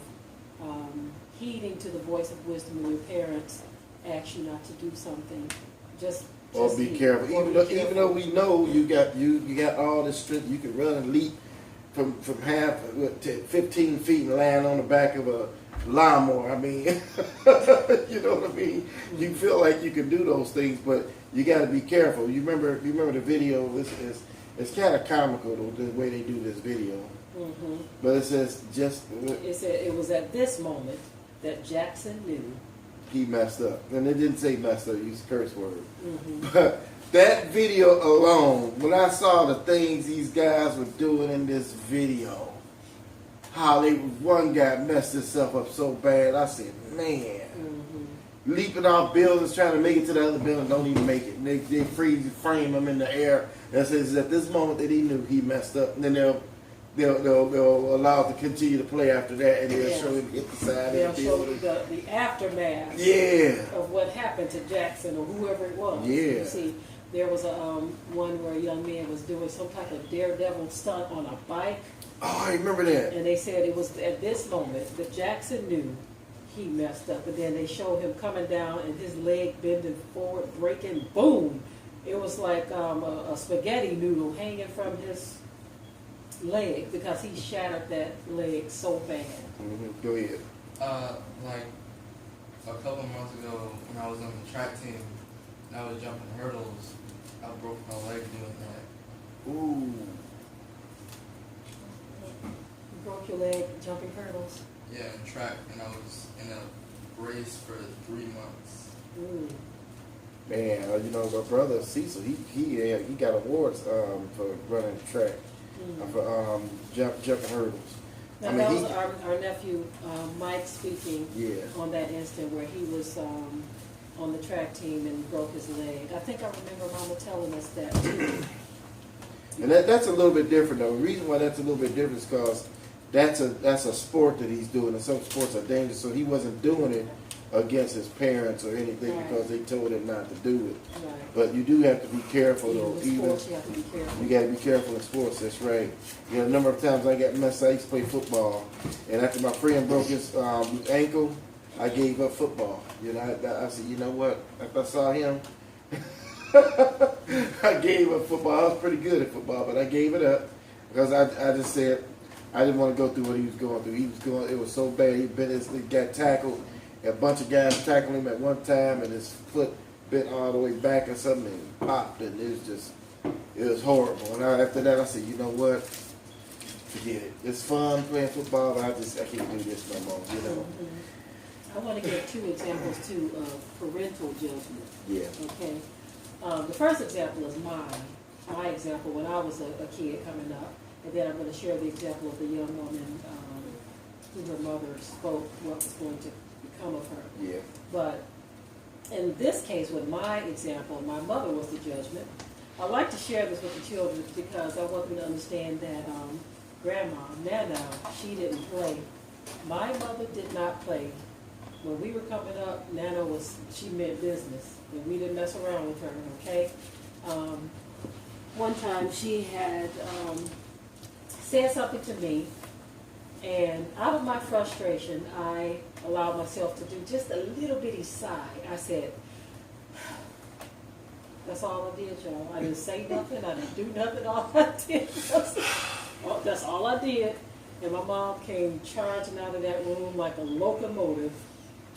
heeding to the voice of wisdom when your parents ask you not to do something. Just or be heed. careful. Or be Even though we know you got all this strength, you can run and leap from half to 15 feet and land on the back of a lawnmower. I mean, you know what I mean? You feel like you can do those things, but you got to be careful. You remember the video? It's kind of comical the way they do this video. Mm-hmm. But it says It said it was at this moment that Jackson knew. He messed up. And it didn't say messed up, use a curse word. Mm-hmm. But that video alone, when I saw the things these guys were doing in this video, how one guy messed himself up so bad, I said, man, Mm-hmm. leaping off buildings, trying to make it to the other building, don't even make it. And they frame him in the air. That says at this moment that he knew he messed up. And then they'll allow it to continue to play after that, and they'll show him hit the side They'll of the show building. the aftermath of what happened to Jackson or whoever it was. Yeah. You see, there was a one where a young man was doing some type of daredevil stunt on a bike, Oh, I remember that. and they said it was at this moment that Jackson knew he messed up. And then they showed him coming down and his leg bending forward, breaking, boom. It was like a spaghetti noodle hanging from his leg because he shattered that leg so bad. Mm-hmm. Go ahead. Like a couple of months ago when I was on the track team and I was jumping hurdles, I broke my leg doing that. Ooh. You broke your leg jumping hurdles. Yeah, in track, and I was in a race for 3 months. Ooh. Man, you know, my brother Cecil, he got awards for running track, for jumping hurdles. Now, I mean, that was our nephew Mike speaking Yeah. on that instant where he was on the track team and broke his leg. I think I remember Mama telling us that too. And that's a little bit different though. The reason why that's a little bit different is because that's a sport that he's doing, and some sports are dangerous. So he wasn't doing it against his parents or anything Right. because they told him not to do it. Right. But you do have to be careful though. Even in sports, you have to be careful. You got to be careful in sports. That's right. You know, a number of times I got messed up. I used to play football, and after my friend broke his ankle, I gave up football. You know, I said, you know what? After I saw him, I gave up football. I was pretty good at football, but I gave it up because I just said I didn't want to go through what he was going through. It was so bad. He got tackled. A bunch of guys tackled him at one time, and his foot bent all the way back or something, and he popped, and it was horrible. And after that, I said, you know what? Forget it. It's fun playing football, but I can't do this no more. You know. I want to give two examples too of parental judgment. Yeah. Okay. The first example is my example when I was a kid coming up, and then I'm going to share the example of the young woman who her mother spoke what was going to become of her. Yeah. But in this case, with my example, my mother was the judgment. I like to share this with the children because I want them to understand that Grandma, Nana, she didn't play. My mother did not play when we were coming up, Nana she meant business, and we didn't mess around with her, okay? One time she had said something to me, and out of my frustration, I allowed myself to do just a little bitty sigh. I said, that's all I did, y'all. I didn't say nothing. I didn't do nothing. All I did that's all I did. And my mom came charging out of that room like a locomotive.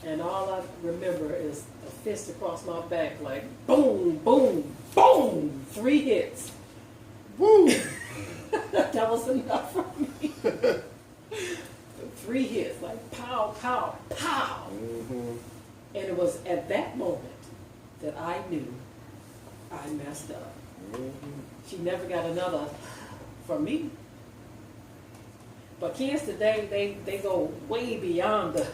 And all I remember is a fist across my back, like boom, boom, boom, 3 hits. Woo! That was enough for me. 3 hits, like pow, pow, pow. Mm-hmm. And it was at that moment that I knew I messed up. Mm-hmm. She never got another from me. But kids today, they go way beyond the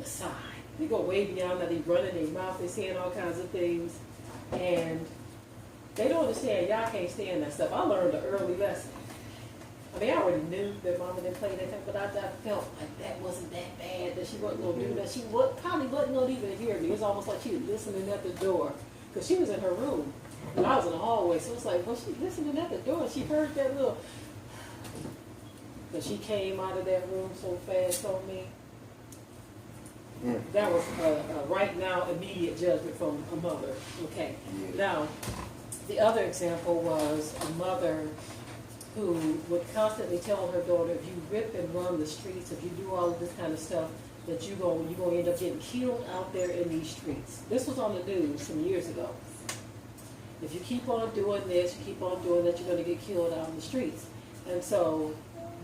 sigh. They go way beyond that. They run in their mouth. They're saying all kinds of things. And they don't understand. Y'all can't stand that stuff. I learned an early lesson. I mean, I already knew that Mama didn't play that thing, but I felt like that wasn't that bad, that she wasn't going to do that. She probably wasn't going to even hear me. It was almost like she was listening at the door. Because she was in her room, and I was in the hallway. So it's like, well, she listening at the door, and she heard that little... But she came out of that room so fast on me. That was a right now immediate judgment from a mother. Okay. Yeah. Now, the other example was a mother who would constantly tell her daughter, if you rip and run the streets, if you do all of this kind of stuff, that you're going to end up getting killed out there in these streets. This was on the news some years ago. If you keep on doing this, you keep on doing that, you're going to get killed out in the streets. And so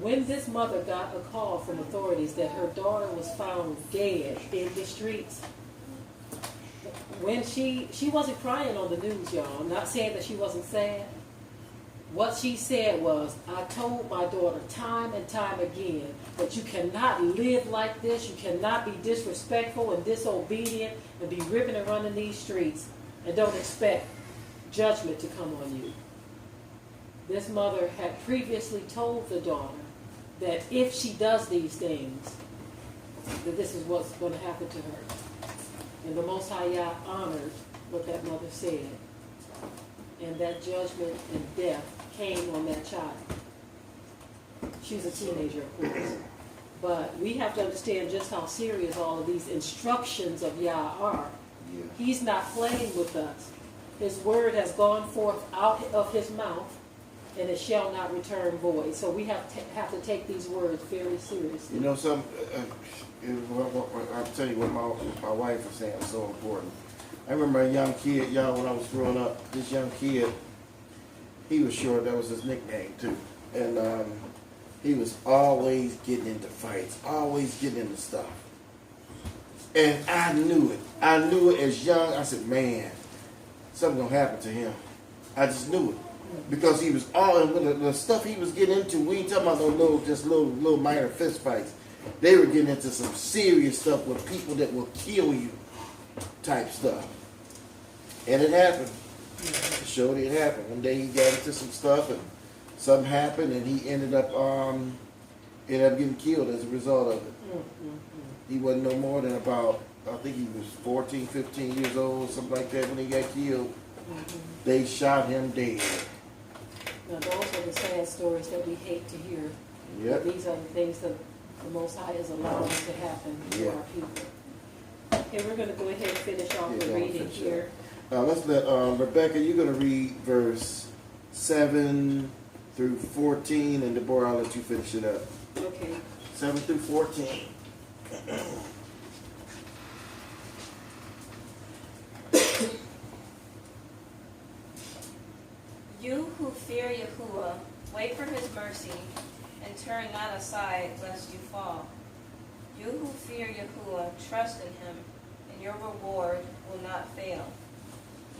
when this mother got a call from authorities that her daughter was found dead in the streets, when she wasn't crying on the news, y'all. I'm not saying that she wasn't sad. What she said was, I told my daughter time and time again that you cannot live like this, you cannot be disrespectful and disobedient and be ripping and running these streets and don't expect judgment to come on you. This mother had previously told the daughter that if she does these things, that this is what's going to happen to her. And the Most High Yah honored what that mother said. And that judgment and death came on that child. She was a teenager, of course. But we have to understand just how serious all of these instructions of Yah are. Yeah. He's not playing with us. His word has gone forth out of his mouth, and it shall not return void. So we have to take these words very seriously. You know, I'll tell you what my wife was saying was so important. I remember a young kid, y'all, when I was growing up, this young kid, he was short, that was his nickname too. And he was always getting into fights, always getting into stuff. And I knew it. I knew it as young. I said, man, something gonna happen to him. I just knew it. Because he was all in the stuff he was getting into. We ain't talking about no little minor fist fights. They were getting into some serious stuff with people that will kill you type stuff. And it happened. Surely it happened. One day he got into some stuff and something happened and he ended up getting killed as a result of it. He wasn't no more than about, I think he was 14, 15 years old, something like that when he got killed. They shot him dead. Now those are the sad stories that we hate to hear. Yep. But these are the things that the Most High is allowing to happen to our people. Okay, we're going to go ahead and finish off the reading here. Let's let Rebecca, you're going to read verse 7 through 14, and Deborah, I'll let you finish it up. Okay. 7 through 14. You who fear Yahuwah, wait for his mercy, and turn not aside lest you fall. You who fear Yahuwah, trust in him, and your reward will not fail.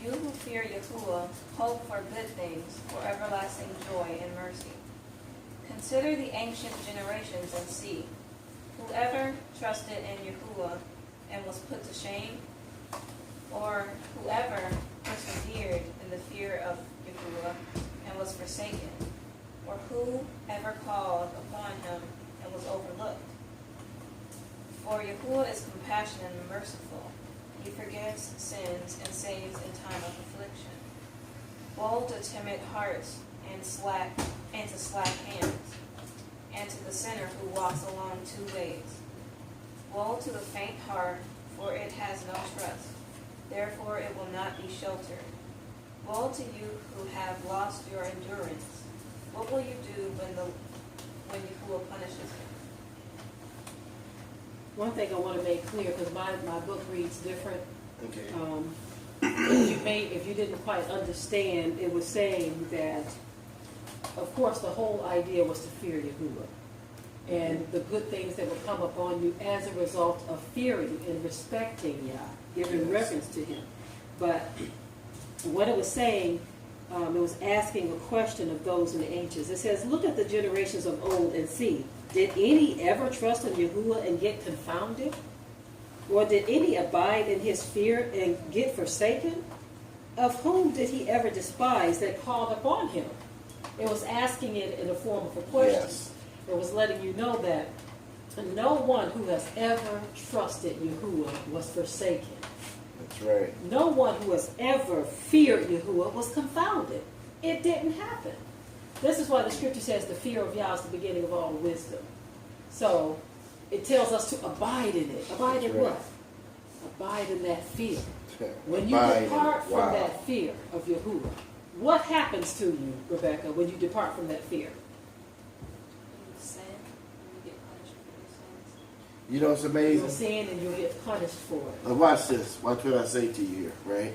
You who fear Yahuwah, hope for good things, for everlasting joy and mercy. Consider the ancient generations and see. Whoever trusted in Yahuwah and was put to shame, or whoever persevered in the fear of Yahuwah and was forsaken, or who ever called upon him and was overlooked. For Yahuwah is compassionate and merciful. He forgives sins and saves in time of affliction. Woe to timid hearts and to slack hands, and to the sinner who walks along 2 ways. Woe to the faint heart, for it has no trust. Therefore it will not be sheltered. Woe to you who have lost your endurance. What will you do when Yahuwah punishes you? One thing I want to make clear, because my book reads different. Okay. If you didn't quite understand, it was saying that, of course, the whole idea was to fear Yahuwah and the good things that would come upon you as a result of fearing and respecting Yah, giving reverence to Him. But what it was saying, it was asking a question of those in the ancients. It says, look at the generations of old and see, did any ever trust in Yahuwah and get confounded? Or did any abide in His fear and get forsaken? Of whom did He ever despise that called upon Him? It was asking it in the form of a question. Yes. It was letting you know that no one who has ever trusted Yahuwah was forsaken. That's right. No one who has ever feared Yahuwah was confounded. It didn't happen. This is why the scripture says the fear of Yah is the beginning of all wisdom. So it tells us to abide in it. Abide in what? Abide in that fear. When you depart from that fear of Yahuwah, what happens to you, Rebecca, when you depart from that fear? You sin, and you get punished for your sins. You know, it's amazing. You'll sin and you'll get punished for it. Now watch this. Watch what I say to you here, right?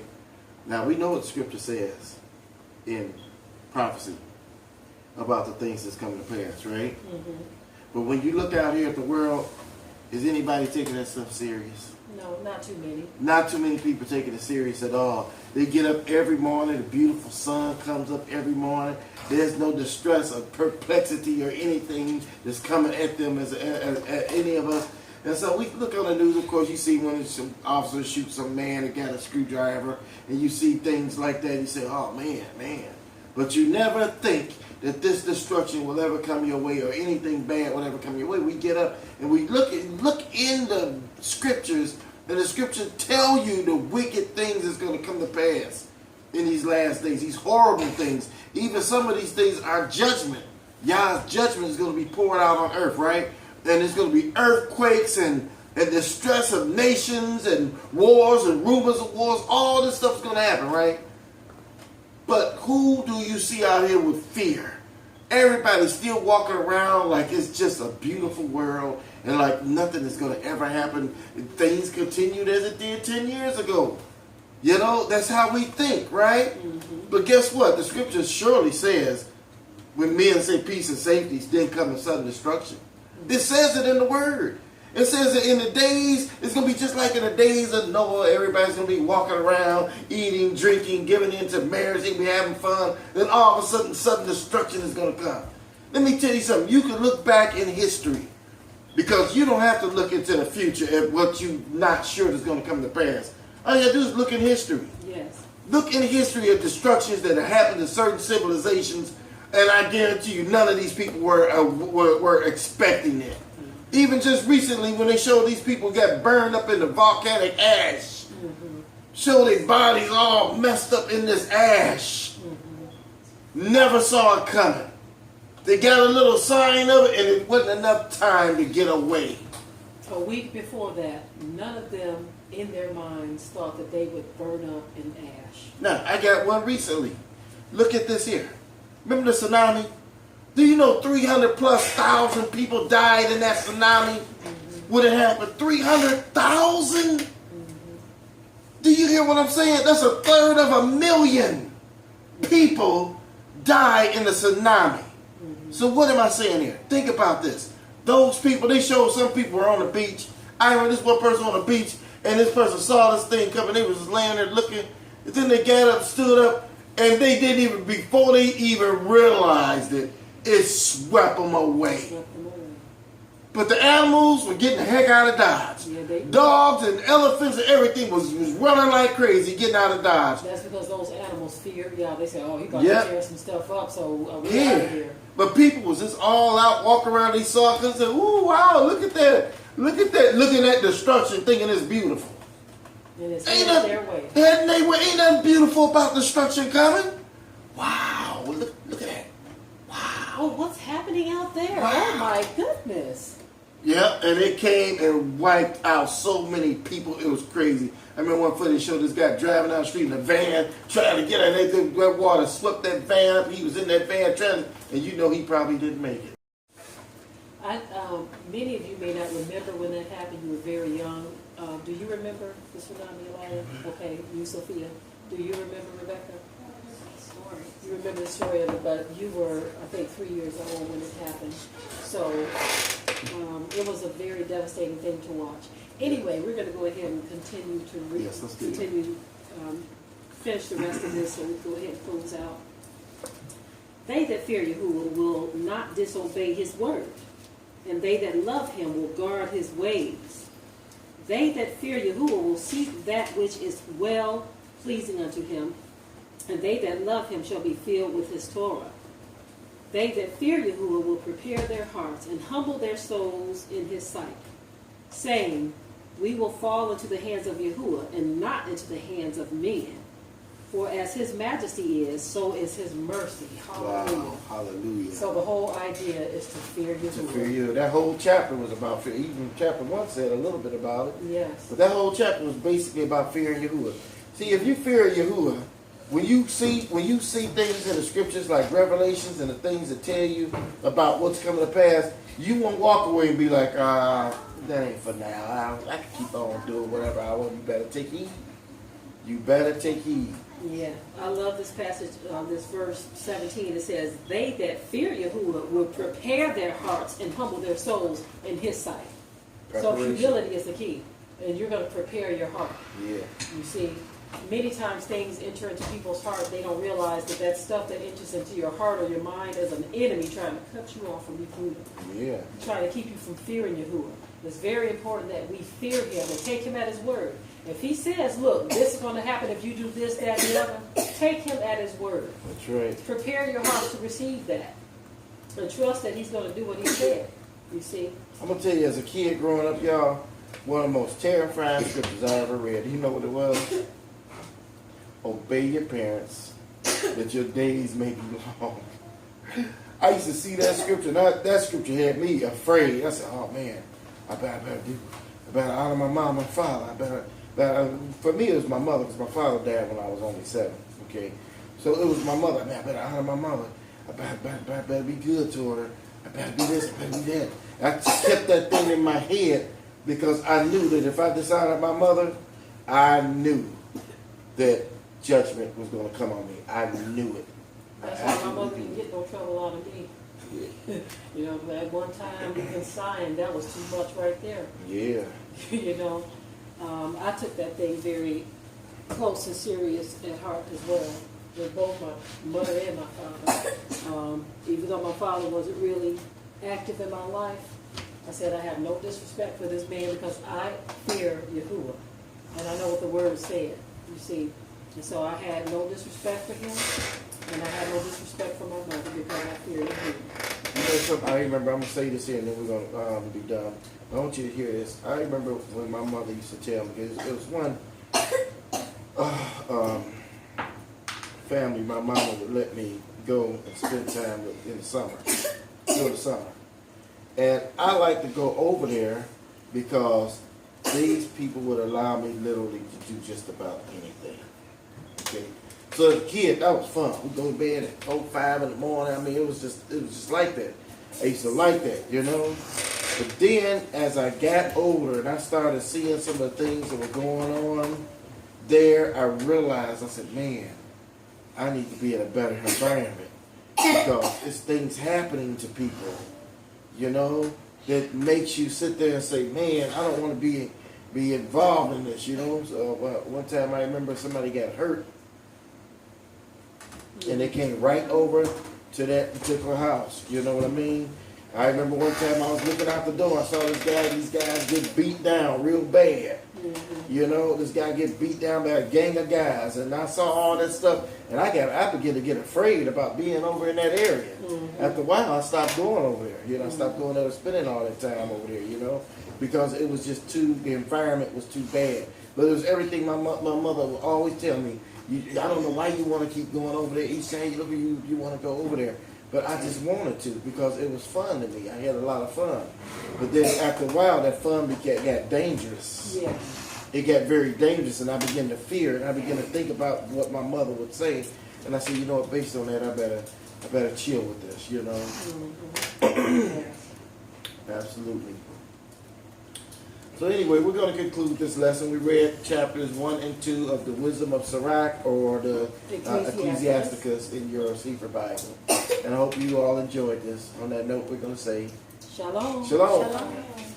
Now, we know what the scripture says in prophecy about the things that's coming to pass, right? Mm-hmm. But when you look out here at the world, is anybody taking that stuff serious? No, not too many. Not too many people taking it serious at all. They get up every morning, the beautiful sun comes up every morning. There's no distress or perplexity or anything that's coming at them as any of us. And so we look on the news, of course, you see when some officer shoots some man that got a screwdriver, and you see things like that, you say, oh man. But you never think that this destruction will ever come your way or anything bad will ever come your way. We get up and we look in the scriptures, and the scriptures tell you the wicked things that's going to come to pass in these last days, these horrible things. Even some of these things are judgment. Yah's judgment is going to be poured out on earth, right? And there's going to be earthquakes and distress of nations and wars and rumors of wars. All this stuff's going to happen, right? But who do you see out here with fear? Everybody's still walking around like it's just a beautiful world and like nothing is going to ever happen. Things continued as it did 10 years ago. You know, that's how we think, right? Mm-hmm. But guess what? The scripture surely says when men say peace and safety, then come a sudden destruction. It says it in the word. It says that in the days, it's going to be just like in the days of Noah. Everybody's going to be walking around, eating, drinking, giving into marriage, they'll be having fun. Then all of a sudden destruction is going to come. Let me tell you something. You can look back in history because you don't have to look into the future at what you're not sure is going to come to pass. All you have to do is look in history. Yes. Look in history of destructions that have happened to certain civilizations, and I guarantee you none of these people were expecting it. Even just recently when they showed these people got burned up in the volcanic ash. Mm-hmm. Show their bodies all messed up in this ash. Mm-hmm. Never saw it coming. They got a little sign of it and it wasn't enough time to get away. A week before that, none of them in their minds thought that they would burn up in ash. Now, I got one recently. Look at this here. Remember the tsunami? Do you know 300,000+ people died in that tsunami? Mm-hmm. Would it happen? 300,000? Mm-hmm. Do you hear what I'm saying? That's 1/3 of 1,000,000 people died in the tsunami. Mm-hmm. So what am I saying here? Think about this. Those people, they showed some people were on the beach. I remember this one person on the beach, and this person saw this thing coming. They was just laying there looking. And then they got up, stood up, and they didn't even, before they even realized it, it swept them away. But the animals were getting the heck out of Dodge. Yeah, dogs and elephants and everything was running like crazy, getting out of Dodge. That's because those animals feared. Yeah, they said, oh, he about to tear some stuff up, so we're out of here. But people was just all out, walking around, they saw it and said, ooh, wow, look at that. Look at that, looking at destruction, thinking it's beautiful. And it's Ain't headed their way. ain't nothing beautiful about destruction coming. Wow, look at that. Wow. Oh, what's happening out there? Wow. Oh my goodness. Yeah, and it came and wiped out so many people. It was crazy. I remember one footage showed this guy driving down the street in a van, trying to get out of there. That water swept that van up. He was in that van trying to, and you know he probably didn't make it. Many of you may not remember when that happened. You were very young. Do you remember the tsunami, Elijah? Okay, you, Sophia. Do you remember, Rebecca? You remember the story of it, but you were, I think, 3 years old when it happened. So it was a very devastating thing to watch. Anyway, we're going to go ahead and continue to Yes, let's do it. finish the rest of this, so we go ahead and close out. They that fear Yahuwah will not disobey his word, and they that love him will guard his ways. They that fear Yahuwah will seek that which is well pleasing unto him, and they that love him shall be filled with his Torah. They that fear Yahuwah will prepare their hearts and humble their souls in his sight, saying, we will fall into the hands of Yahuwah and not into the hands of men. For as his majesty is, so is his mercy. Hallelujah. Wow, hallelujah. So the whole idea is to fear Yahuwah. To fear you. That whole chapter was about fear. Even chapter 1 said a little bit about it. Yes. But that whole chapter was basically about fearing Yahuwah. See, if you fear Yahuwah, when you see things in the scriptures like Revelations and the things that tell you about what's coming to pass, you won't walk away and be like, that ain't for now. I can keep on doing whatever I want. You better take heed. You better take heed. Yeah, I love this passage, this verse 17. It says, they that fear Yahuwah will prepare their hearts and humble their souls in his sight. So humility is the key. And you're going to prepare your heart. Yeah. You see, many times things enter into people's heart. They don't realize that that stuff that enters into your heart or your mind is an enemy trying to cut you off from Yahuwah. Yeah. Trying to keep you from fearing Yahuwah. It's very important that we fear him and take him at his word. If he says, look, this is going to happen if you do this, that, and the other, take him at his word. That's right. Prepare your heart to receive that. And trust that he's going to do what he said. You see? I'm going to tell you, as a kid growing up, y'all, one of the most terrifying scriptures I ever read. You know what it was? Obey your parents, that your days may be long. I used to see that scripture, and that scripture had me afraid. I said, oh man, I better honor my mom and father. For me, it was my mother, because my father died when I was only 7. Okay, so it was my mother. Man, I better honor my mother. I better be good to her. I better be this. I better be that. I just kept that thing in my head because I knew that if I dishonored my mother, I knew that judgment was going to come on me. I knew it. That's why my mother didn't get no trouble out of me. Yeah. You know, at one time, even sighing, that was too much right there. Yeah. You know, I took that thing very close and serious at heart as well, with both my mother and my father. Even though my father wasn't really active in my life, I said I have no disrespect for this man because I fear Yahuwah. And I know what the word said, you see. And so I had no disrespect for him, and I had no disrespect for my mother because I fear Yahuwah. You know something, I remember, I'm going to say this here and then we're going to be done. I want you to hear this. I remember when my mother used to tell me, because it was one family, my mama would let me go and spend time with in the summer, during the summer. And I like to go over there because these people would allow me literally to do just about anything. Okay. So as a kid, that was fun. We'd go to bed at 4, 5 in the morning. I mean, it was just like that. I used to like that, you know. But then, as I got older and I started seeing some of the things that were going on there, I realized, I said, man, I need to be in a better environment because it's things happening to people, you know, that makes you sit there and say, man, I don't want to be involved in this, you know. So one time I remember somebody got hurt and they came right over to that particular house, you know what I mean? I remember one time I was looking out the door, I saw these guys get beat down real bad. You know, this guy get beat down by a gang of guys, and I saw all that stuff, and I began to get afraid about being over in that area. After a while, I stopped going over there. You know, I stopped going there, spending all that time over there. You know, because it was just the environment was too bad. But it was everything my mother would always tell me. I don't know why you want to keep going over there. Each time you look at you want to go over there. But I just wanted to because it was fun to me. I had a lot of fun. But then after a while, that fun got dangerous. Yeah. It got very dangerous, and I began to fear, and I began to think about what my mother would say. And I said, you know what, based on that, I better chill with this, you know. Yes. Absolutely. So anyway, we're going to conclude this lesson. We read chapters 1 and 2 of the Wisdom of Sirach, or the Ecclesiasticus in your Sefer Bible. And I hope you all enjoyed this. On that note, we're going to say Shalom. Shalom. Shalom.